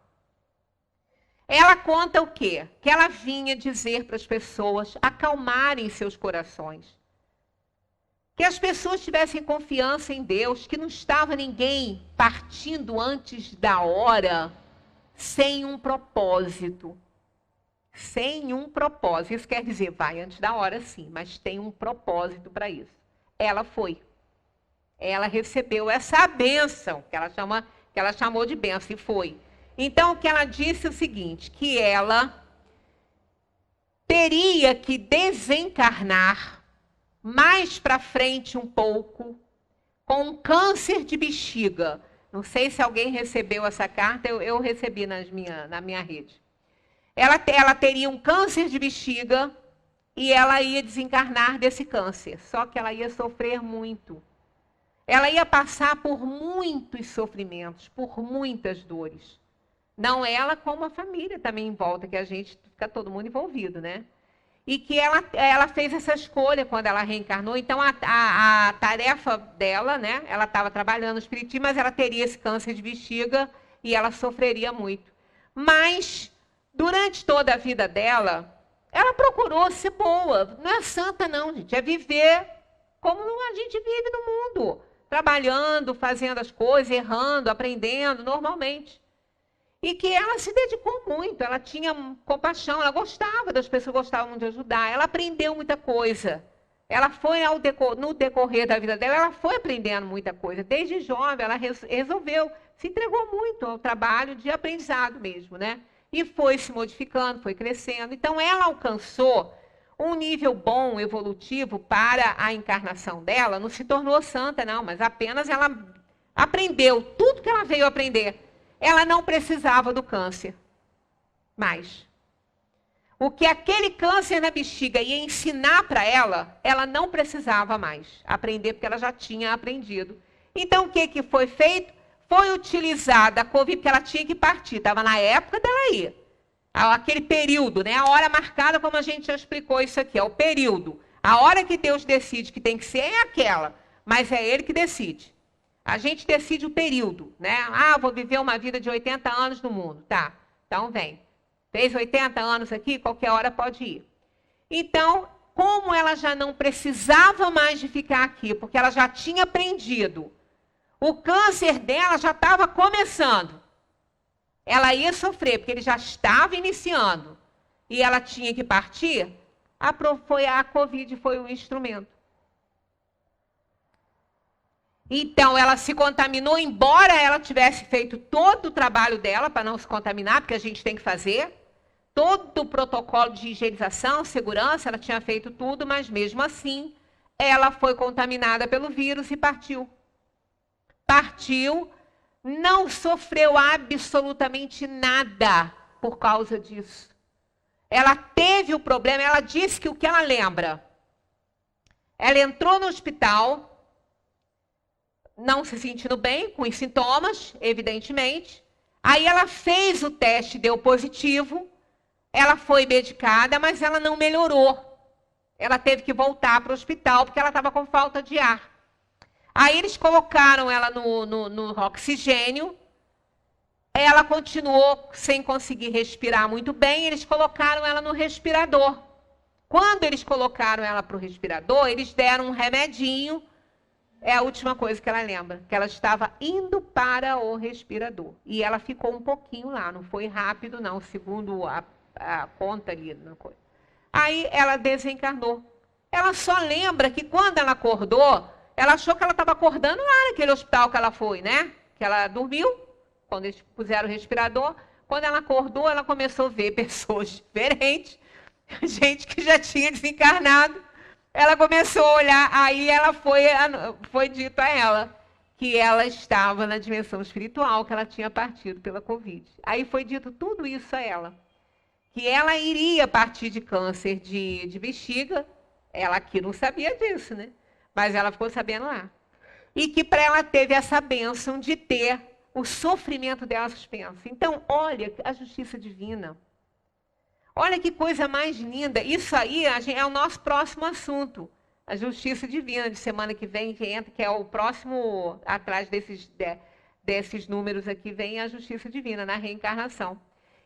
Ela conta o quê? Que ela vinha dizer para as pessoas acalmarem seus corações. Que as pessoas tivessem confiança em Deus, que não estava ninguém partindo antes da hora sem um propósito. Sem um propósito. Isso quer dizer, vai antes da hora sim, mas tem um propósito para isso. Ela foi. Ela recebeu essa bênção, que ela chamou de bênção, e foi. Então, o que ela disse é o seguinte, que ela teria que desencarnar mais para frente um pouco, com um câncer de bexiga. Não sei se alguém recebeu essa carta, eu recebi na minha rede. Ela teria um câncer de bexiga e ela ia desencarnar desse câncer. Só que ela ia sofrer muito. Ela ia passar por muitos sofrimentos, por muitas dores. Não ela, como a família também em volta, que a gente fica todo mundo envolvido, né? E que ela fez essa escolha quando ela reencarnou. Então, a tarefa dela, né? Ela estava trabalhando no espiritismo, mas ela teria esse câncer de bexiga e ela sofreria muito. Mas, durante toda a vida dela, ela procurou ser boa. Não é santa, não, gente. É viver como a gente vive no mundo. Trabalhando, fazendo as coisas, errando, aprendendo, normalmente. E que ela se dedicou muito, ela tinha compaixão, ela gostava das pessoas, gostavam de ajudar, ela aprendeu muita coisa. Ela foi, no decorrer da vida dela, ela foi aprendendo muita coisa. Desde jovem, ela resolveu, se entregou muito ao trabalho de aprendizado mesmo, né? E foi se modificando, foi crescendo. Então, ela alcançou um nível bom, evolutivo, para a encarnação dela. Não se tornou santa, não, mas apenas ela aprendeu tudo que ela veio aprender. Ela não precisava do câncer mais. O que aquele câncer na bexiga ia ensinar para ela não precisava mais aprender, porque ela já tinha aprendido. Então, o que foi feito? Foi utilizada a Covid, porque ela tinha que partir, estava na época dela ir. Aquele período, né? A hora marcada, como a gente já explicou isso aqui, é o período. A hora que Deus decide que tem que ser é aquela, mas é Ele que decide. A gente decide o período, né? Vou viver uma vida de 80 anos no mundo. Tá, então vem. Fez 80 anos aqui, qualquer hora pode ir. Então, como ela já não precisava mais de ficar aqui, porque ela já tinha aprendido, o câncer dela já estava começando. Ela ia sofrer, porque ele já estava iniciando. E ela tinha que partir, a Covid foi o instrumento. Então, ela se contaminou, embora ela tivesse feito todo o trabalho dela para não se contaminar, porque a gente tem que fazer, todo o protocolo de higienização, segurança, ela tinha feito tudo, mas mesmo assim, ela foi contaminada pelo vírus e partiu. Partiu, não sofreu absolutamente nada por causa disso. Ela teve o problema, ela disse que o que ela lembra, ela entrou no hospital, não se sentindo bem, com os sintomas, evidentemente. Aí ela fez o teste, deu positivo. Ela foi medicada, mas ela não melhorou. Ela teve que voltar para o hospital, porque ela estava com falta de ar. Aí eles colocaram ela no oxigênio. Ela continuou sem conseguir respirar muito bem. Eles colocaram ela no respirador. Quando eles colocaram ela para o respirador, eles deram um remedinho. É a última coisa que ela lembra, que ela estava indo para o respirador. E ela ficou um pouquinho lá, não foi rápido não, segundo a conta ali. Aí ela desencarnou. Ela só lembra que quando ela acordou, ela achou que ela estava acordando lá naquele hospital que ela foi, né? Que ela dormiu, quando eles puseram o respirador. Quando ela acordou, ela começou a ver pessoas diferentes, gente que já tinha desencarnado. Ela começou a olhar, aí ela foi dito a ela que ela estava na dimensão espiritual, que ela tinha partido pela Covid. Aí foi dito tudo isso a ela, que ela iria partir de câncer de bexiga, ela aqui não sabia disso, né? Mas ela ficou sabendo lá. E que para ela teve essa bênção de ter o sofrimento dela suspenso. Então, olha a justiça divina. Olha que coisa mais linda. Isso aí é o nosso próximo assunto. A justiça divina de semana que vem, que entra, que é o próximo, atrás desses números aqui, vem a justiça divina, na reencarnação.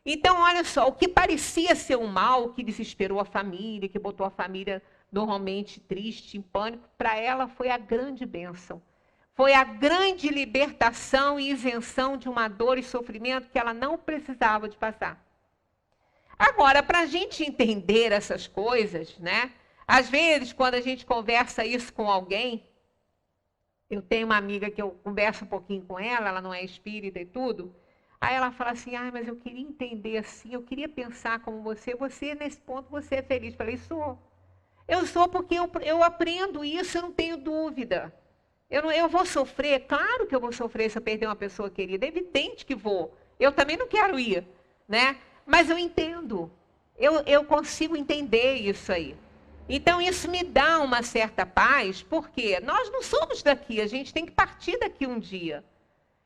Então, olha só, o que parecia ser um mal, que desesperou a família, que botou a família normalmente triste, em pânico, para ela foi a grande bênção. Foi a grande libertação e isenção de uma dor e sofrimento que ela não precisava de passar. Agora, para a gente entender essas coisas, né? Às vezes, quando a gente conversa isso com alguém, eu tenho uma amiga que eu converso um pouquinho com ela, ela não é espírita e tudo, aí ela fala assim, mas eu queria entender assim, eu queria pensar como você nesse ponto, você é feliz. Eu falei, sou. Eu sou porque eu aprendo isso, eu não tenho dúvida. Eu vou sofrer, claro que eu vou sofrer se eu perder uma pessoa querida, é evidente que vou. Eu também não quero ir, né? Mas eu entendo, eu consigo entender isso aí. Então isso me dá uma certa paz, porque nós não somos daqui, a gente tem que partir daqui um dia.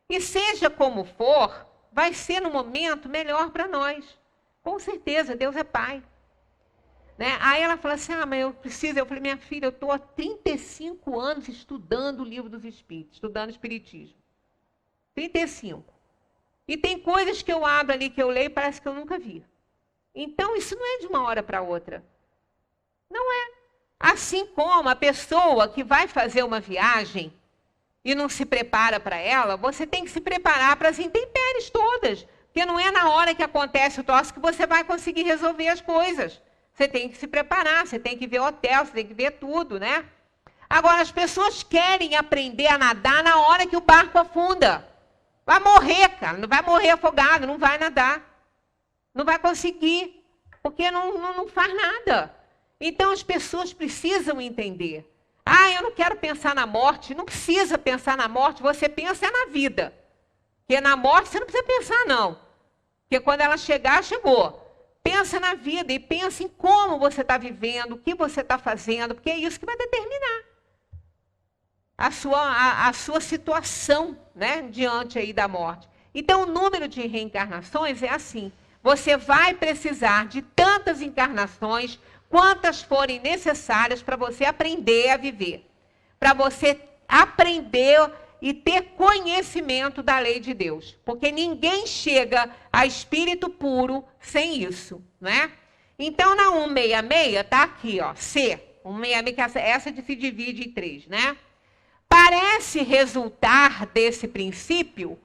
E seja como for, vai ser no momento melhor para nós. Com certeza, Deus é Pai. Né? Aí ela fala assim, mas eu preciso. Eu falei, minha filha, eu estou há 35 anos estudando o livro dos Espíritos, estudando Espiritismo. 35. E tem coisas que eu abro ali, que eu leio, parece que eu nunca vi. Então, isso não é de uma hora para outra. Não é. Assim como a pessoa que vai fazer uma viagem e não se prepara para ela, você tem que se preparar para as intempéries todas. Porque não é na hora que acontece o troço que você vai conseguir resolver as coisas. Você tem que se preparar, você tem que ver hotel, você tem que ver tudo, né? Agora, as pessoas querem aprender a nadar na hora que o barco afunda. Vai morrer, cara, não vai morrer afogado, não vai nadar. Não vai conseguir, porque não faz nada. Então, as pessoas precisam entender. Eu não quero pensar na morte. Não precisa pensar na morte, você pensa na vida. Porque na morte você não precisa pensar, não. Porque quando ela chegar, chegou. Pensa na vida e pensa em como você está vivendo, o que você está fazendo, porque é isso que vai determinar a sua situação, né, diante aí da morte. Então, o número de reencarnações é assim. Você vai precisar de tantas encarnações quantas forem necessárias para você aprender a viver. Para você aprender e ter conhecimento da lei de Deus. Porque ninguém chega a espírito puro sem isso, né? Então, na 166, está aqui, ó, C. 166, que essa se divide em 3, né? Parece resultar desse princípio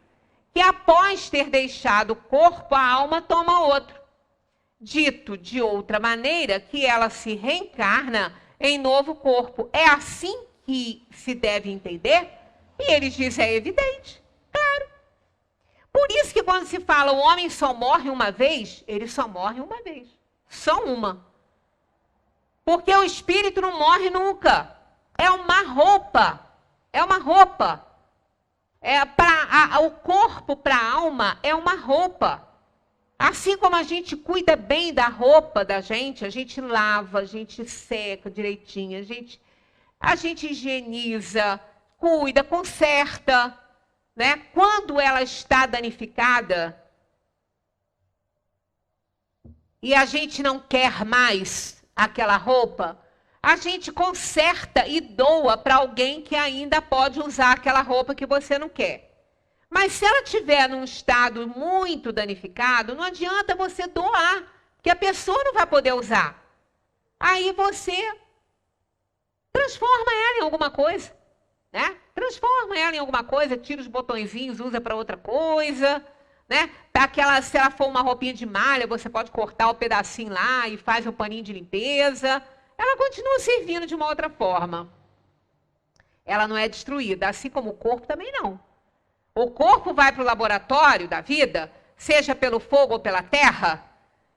que após ter deixado o corpo, a alma toma outro. Dito de outra maneira, que ela se reencarna em novo corpo. É assim que se deve entender? E eles dizem, é evidente, claro. Por isso que quando se fala o homem só morre uma vez, ele só morre uma vez. Só uma. Porque o espírito não morre nunca. É uma roupa. É uma roupa. O corpo para a alma é uma roupa. Assim como a gente cuida bem da roupa da gente, a gente lava, a gente seca direitinho, a gente higieniza, cuida, conserta, né? Quando ela está danificada e a gente não quer mais aquela roupa, a gente conserta e doa para alguém que ainda pode usar aquela roupa que você não quer. Mas se ela estiver num estado muito danificado, não adianta você doar, porque a pessoa não vai poder usar. Aí você transforma ela em alguma coisa, né? Transforma ela em alguma coisa, tira os botõezinhos, usa para outra coisa, né? Se ela for uma roupinha de malha, você pode cortar o pedacinho lá e faz um paninho de limpeza. Ela continua servindo de uma outra forma. Ela não é destruída, assim como o corpo também não. O corpo vai para o laboratório da vida, seja pelo fogo ou pela terra,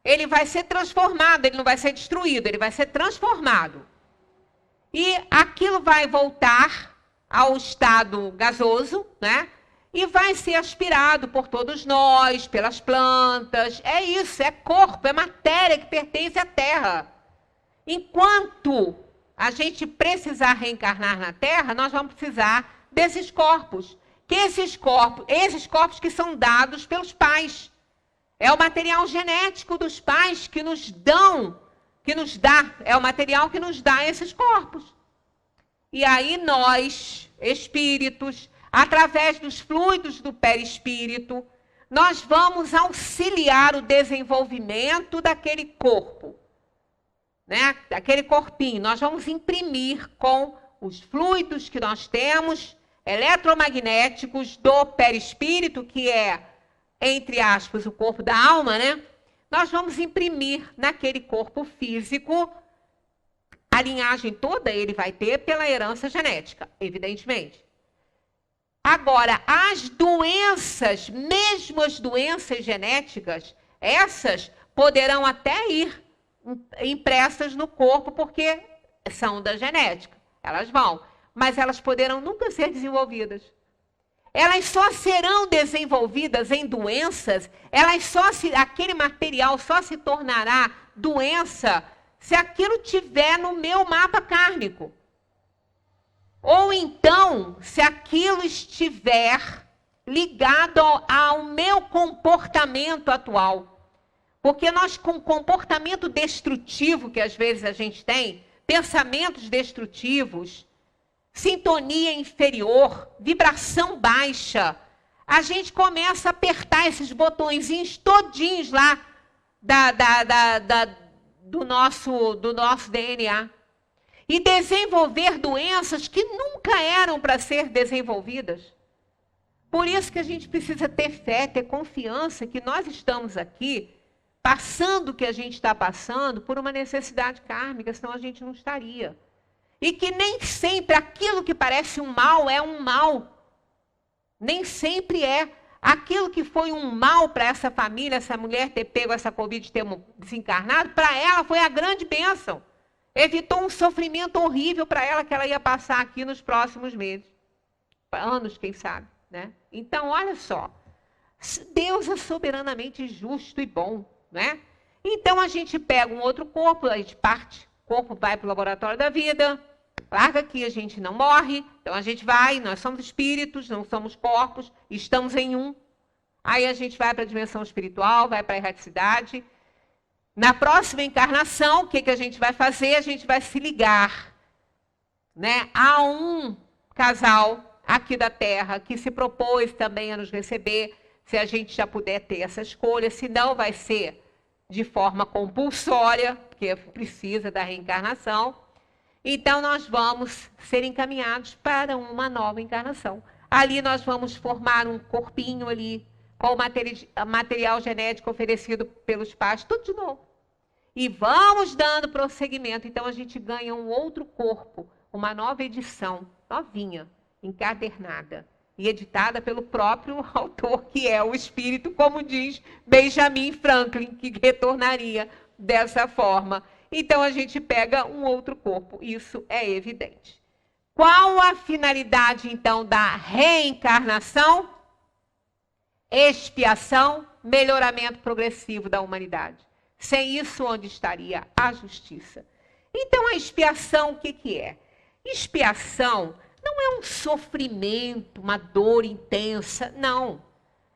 ele vai ser transformado, ele não vai ser destruído, ele vai ser transformado. E aquilo vai voltar ao estado gasoso, né? E vai ser aspirado por todos nós, pelas plantas. É isso, é corpo, é matéria que pertence à terra. Enquanto a gente precisar reencarnar na terra, nós vamos precisar desses corpos. Que esses corpos que são dados pelos pais. É o material genético dos pais que nos dá, é o material que nos dá esses corpos. E aí nós, espíritos, através dos fluidos do perispírito, nós vamos auxiliar o desenvolvimento daquele corpo, né? Daquele corpinho. Nós vamos imprimir com os fluidos que nós temos, eletromagnéticos do perispírito, que é, entre aspas, o corpo da alma, né? Nós vamos imprimir naquele corpo físico, a linhagem toda ele vai ter pela herança genética, evidentemente. Agora, as doenças, mesmo as doenças genéticas, essas poderão até ir impressas no corpo, porque são da genética. Elas vão, mas elas poderão nunca ser desenvolvidas. Elas só serão desenvolvidas em doenças, aquele material só se tornará doença se aquilo tiver no meu mapa kármico. Ou então, se aquilo estiver ligado ao meu comportamento atual. Porque nós, com comportamento destrutivo que às vezes a gente tem, pensamentos destrutivos, sintonia inferior, vibração baixa, a gente começa a apertar esses botõezinhos todinhos lá do nosso DNA. E desenvolver doenças que nunca eram para ser desenvolvidas. Por isso que a gente precisa ter fé, ter confiança que nós estamos aqui passando o que a gente está passando por uma necessidade kármica, senão a gente não estaria. E que nem sempre aquilo que parece um mal é um mal. Nem sempre é. Aquilo que foi um mal para essa família, essa mulher ter pego essa Covid e ter desencarnado, para ela foi a grande bênção. Evitou um sofrimento horrível para ela que ela ia passar aqui nos próximos meses. Anos, quem sabe, né? Então, olha só. Deus é soberanamente justo e bom, né? Então, a gente pega um outro corpo, a gente parte, o corpo vai para o laboratório da vida, larga aqui, a gente não morre, então a gente vai, nós somos espíritos, não somos corpos, estamos em um. Aí a gente vai para a dimensão espiritual, vai para a erraticidade. Na próxima encarnação, o que a gente vai fazer? A gente vai se ligar, né, a um casal aqui da Terra que se propôs também a nos receber, se a gente já puder ter essa escolha, se não vai ser de forma compulsória, porque precisa da reencarnação. Então, nós vamos ser encaminhados para uma nova encarnação. Ali nós vamos formar um corpinho ali, com o material genético oferecido pelos pais, tudo de novo. E vamos dando prosseguimento. Então, a gente ganha um outro corpo, uma nova edição, novinha, encadernada, e editada pelo próprio autor, que é o espírito, como diz Benjamin Franklin, que retornaria dessa forma. Então, a gente pega um outro corpo, isso é evidente. Qual a finalidade, então, da reencarnação? Expiação, melhoramento progressivo da humanidade. Sem isso, onde estaria a justiça? Então, a expiação, o que é? Expiação não é um sofrimento, uma dor intensa, não.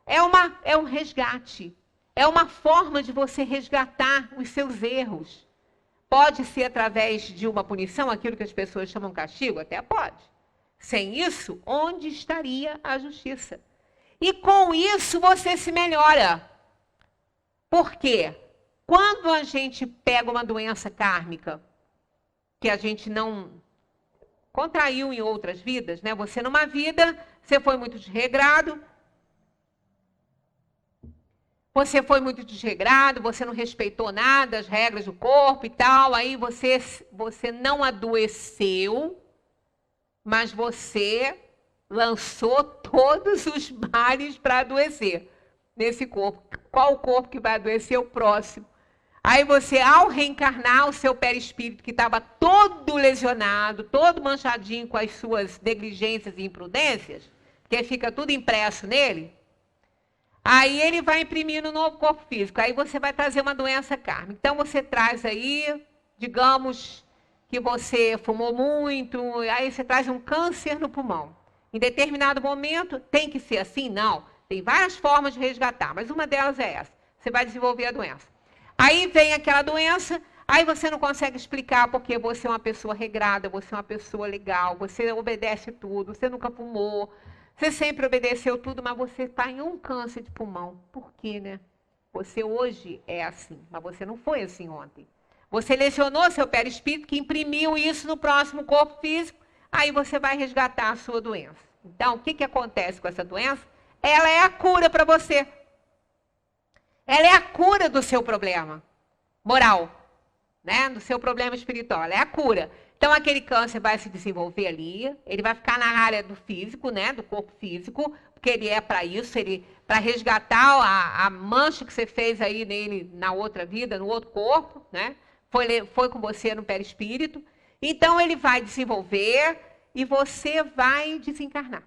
É um resgate. É uma forma de você resgatar os seus erros. Pode ser através de uma punição, aquilo que as pessoas chamam castigo? Até pode. Sem isso, onde estaria a justiça? E com isso você se melhora. Por quê? Quando a gente pega uma doença kármica, que a gente não contraiu em outras vidas, né? Você numa vida, você foi muito desregrado, você não respeitou nada, as regras do corpo e tal, aí você não adoeceu, mas você lançou todos os males para adoecer. nesse corpo. Qual o corpo que vai adoecer? O próximo. Aí você, ao reencarnar, o seu perispírito, que estava todo lesionado, todo manchadinho com as suas negligências e imprudências, que fica tudo impresso nele, aí ele vai imprimir no novo corpo físico. Aí você vai trazer uma doença kármica. Então você traz aí, digamos que você fumou muito, aí você traz um câncer no pulmão. Em determinado momento, tem que ser assim? Não. Tem várias formas de resgatar, mas uma delas é essa. Você vai desenvolver a doença. Aí vem aquela doença, aí você não consegue explicar porque você é uma pessoa regrada, você é uma pessoa legal, você obedece tudo, você nunca fumou, você sempre obedeceu tudo, mas você está em um câncer de pulmão. Por quê, né? Você hoje é assim, mas você não foi assim ontem. Você lesionou seu perispírito, que imprimiu isso no próximo corpo físico, aí você vai resgatar a sua doença. Então, o que acontece com essa doença? Ela é a cura para você. Ela é a cura do seu problema moral, né? Do seu problema espiritual. Ela é a cura. Então, aquele câncer vai se desenvolver ali, ele vai ficar na área do físico, né? Do corpo físico, porque ele é para isso, para resgatar a mancha que você fez aí nele na outra vida, no outro corpo, né? Foi com você no perispírito. Então, ele vai desenvolver e você vai desencarnar.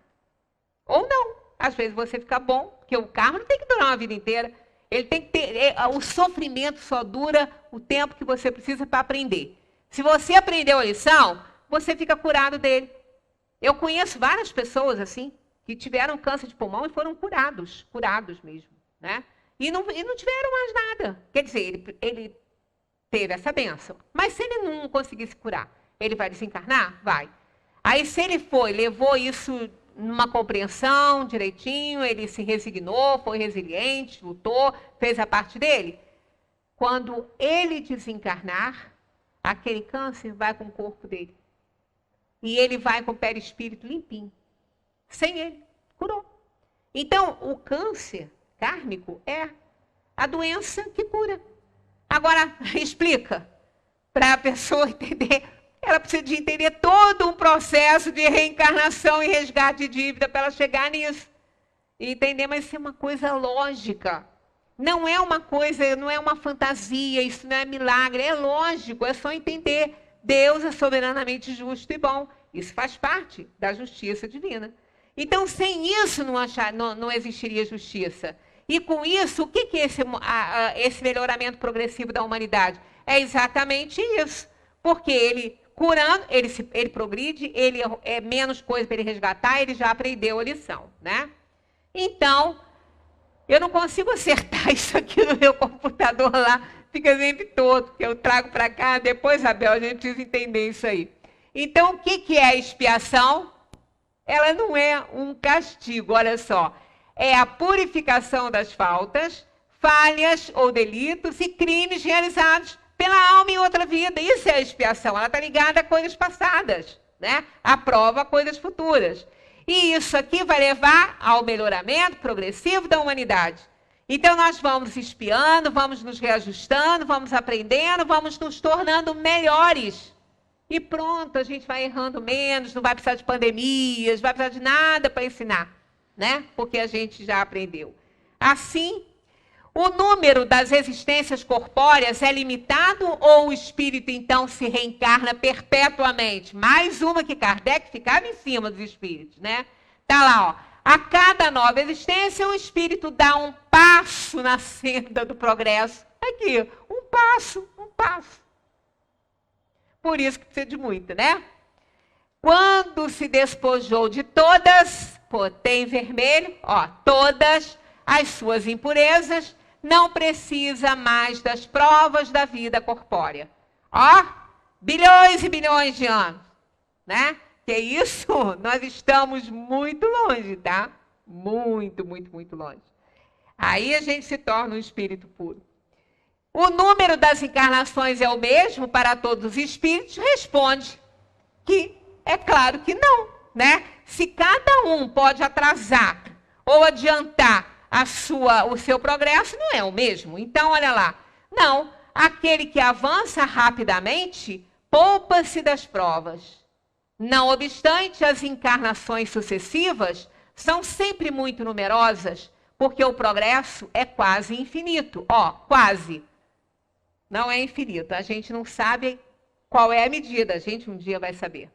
Ou não. Às vezes você fica bom, porque o karma não tem que durar uma vida inteira. Ele tem que ter, o sofrimento só dura o tempo que você precisa para aprender. Se você aprendeu a lição, você fica curado dele. Eu conheço várias pessoas assim, que tiveram câncer de pulmão e foram curados mesmo, né? E não tiveram mais nada. Quer dizer, ele teve essa bênção. Mas se ele não conseguisse curar, ele vai desencarnar? Vai. Aí se ele levou isso numa compreensão direitinho, ele se resignou, foi resiliente, lutou, fez a parte dele. Quando ele desencarnar, aquele câncer vai com o corpo dele. E ele vai com o perispírito limpinho. Sem ele. Curou. Então, o câncer kármico é a doença que cura. Agora, explica para a pessoa entender. Ela precisa de entender todo um processo de reencarnação e resgate de dívida para ela chegar nisso. E entender, mas isso é uma coisa lógica. Não é uma coisa, não é uma fantasia, isso não é milagre, é lógico, é só entender. Deus é soberanamente justo e bom. Isso faz parte da justiça divina. Então, sem isso não existiria justiça. E com isso, o que é esse melhoramento progressivo da humanidade? É exatamente isso. Porque ele curando, ele progride, ele é menos coisa para ele resgatar, ele já aprendeu a lição, né? Então, eu não consigo acertar isso aqui no meu computador lá, fica sempre todo, que eu trago para cá, depois, Abel, a gente precisa entender isso aí. Então, o que é a expiação? Ela não é um castigo, olha só. É a purificação das faltas, falhas ou delitos e crimes realizados pela alma em outra vida. Isso é a expiação. Ela está ligada a coisas passadas, né? A prova a coisas futuras. E isso aqui vai levar ao melhoramento progressivo da humanidade. Então, nós vamos expiando, vamos nos reajustando, vamos aprendendo, vamos nos tornando melhores. E pronto, a gente vai errando menos, não vai precisar de pandemias, não vai precisar de nada para ensinar, né? Porque a gente já aprendeu. Assim, o número das existências corpóreas é limitado ou o espírito, então, se reencarna perpetuamente? Mais uma que Kardec ficava em cima dos espíritos, né? Tá lá, ó. A cada nova existência, o espírito dá um passo na senda do progresso. Aqui, um passo, um passo. Por isso que precisa de muito, né? Quando se despojou de todas, tem vermelho, ó, todas as suas impurezas, não precisa mais das provas da vida corpórea. Ó, bilhões e bilhões de anos, né? Que isso, nós estamos muito longe, tá? Muito, muito, muito longe. Aí a gente se torna um espírito puro. O número das encarnações é o mesmo para todos os espíritos? Responde que é claro que não, né? Se cada um pode atrasar ou adiantar o seu progresso, não é o mesmo. Então, olha lá. Não, aquele que avança rapidamente poupa-se das provas. Não obstante, as encarnações sucessivas são sempre muito numerosas, Porque o progresso é quase infinito. Ó, quase. Não é infinito. A gente não sabe qual é a medida. A gente um dia vai saber.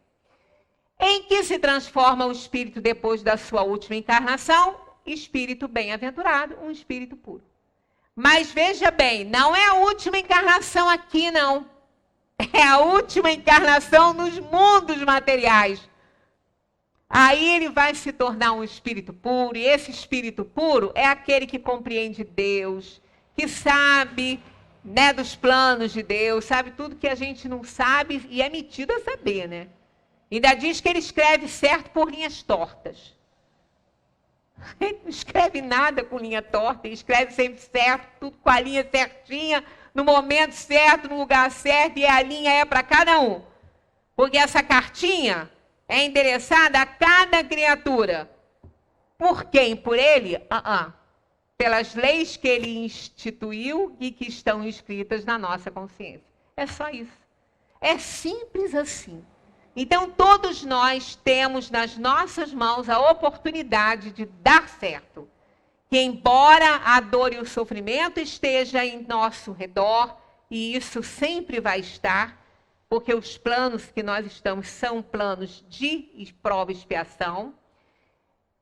Em que se transforma o espírito depois da sua última encarnação? Espírito bem-aventurado, um espírito puro. Mas veja bem, não é a última encarnação aqui, não. É a última encarnação nos mundos materiais. Aí ele vai se tornar um espírito puro, e esse espírito puro é aquele que compreende Deus, que sabe, né, dos planos de Deus, sabe tudo que a gente não sabe e é metido a saber, né? Ainda diz que ele escreve certo por linhas tortas. Ele não escreve nada com linha torta, ele escreve sempre certo, tudo com a linha certinha, no momento certo, no lugar certo, e a linha é para cada um. Porque essa cartinha é endereçada a cada criatura. Por quem? Por ele? Pelas leis que ele instituiu e que estão escritas na nossa consciência. É só isso. É simples assim. Então, todos nós temos nas nossas mãos a oportunidade de dar certo. Que embora a dor e o sofrimento esteja em nosso redor, e isso sempre vai estar, porque os planos que nós estamos são planos de prova e expiação,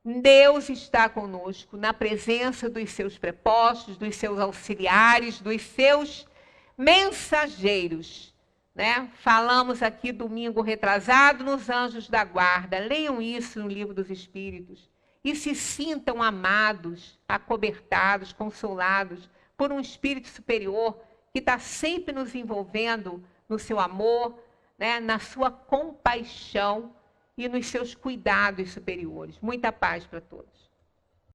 Deus está conosco na presença dos seus prepostos, dos seus auxiliares, dos seus mensageiros. Né? Falamos aqui domingo retrasado nos Anjos da Guarda. Leiam isso no Livro dos Espíritos. E se sintam amados, acobertados, consolados por um Espírito superior que está sempre nos envolvendo no seu amor, né? Na sua compaixão e nos seus cuidados superiores. Muita paz para todos.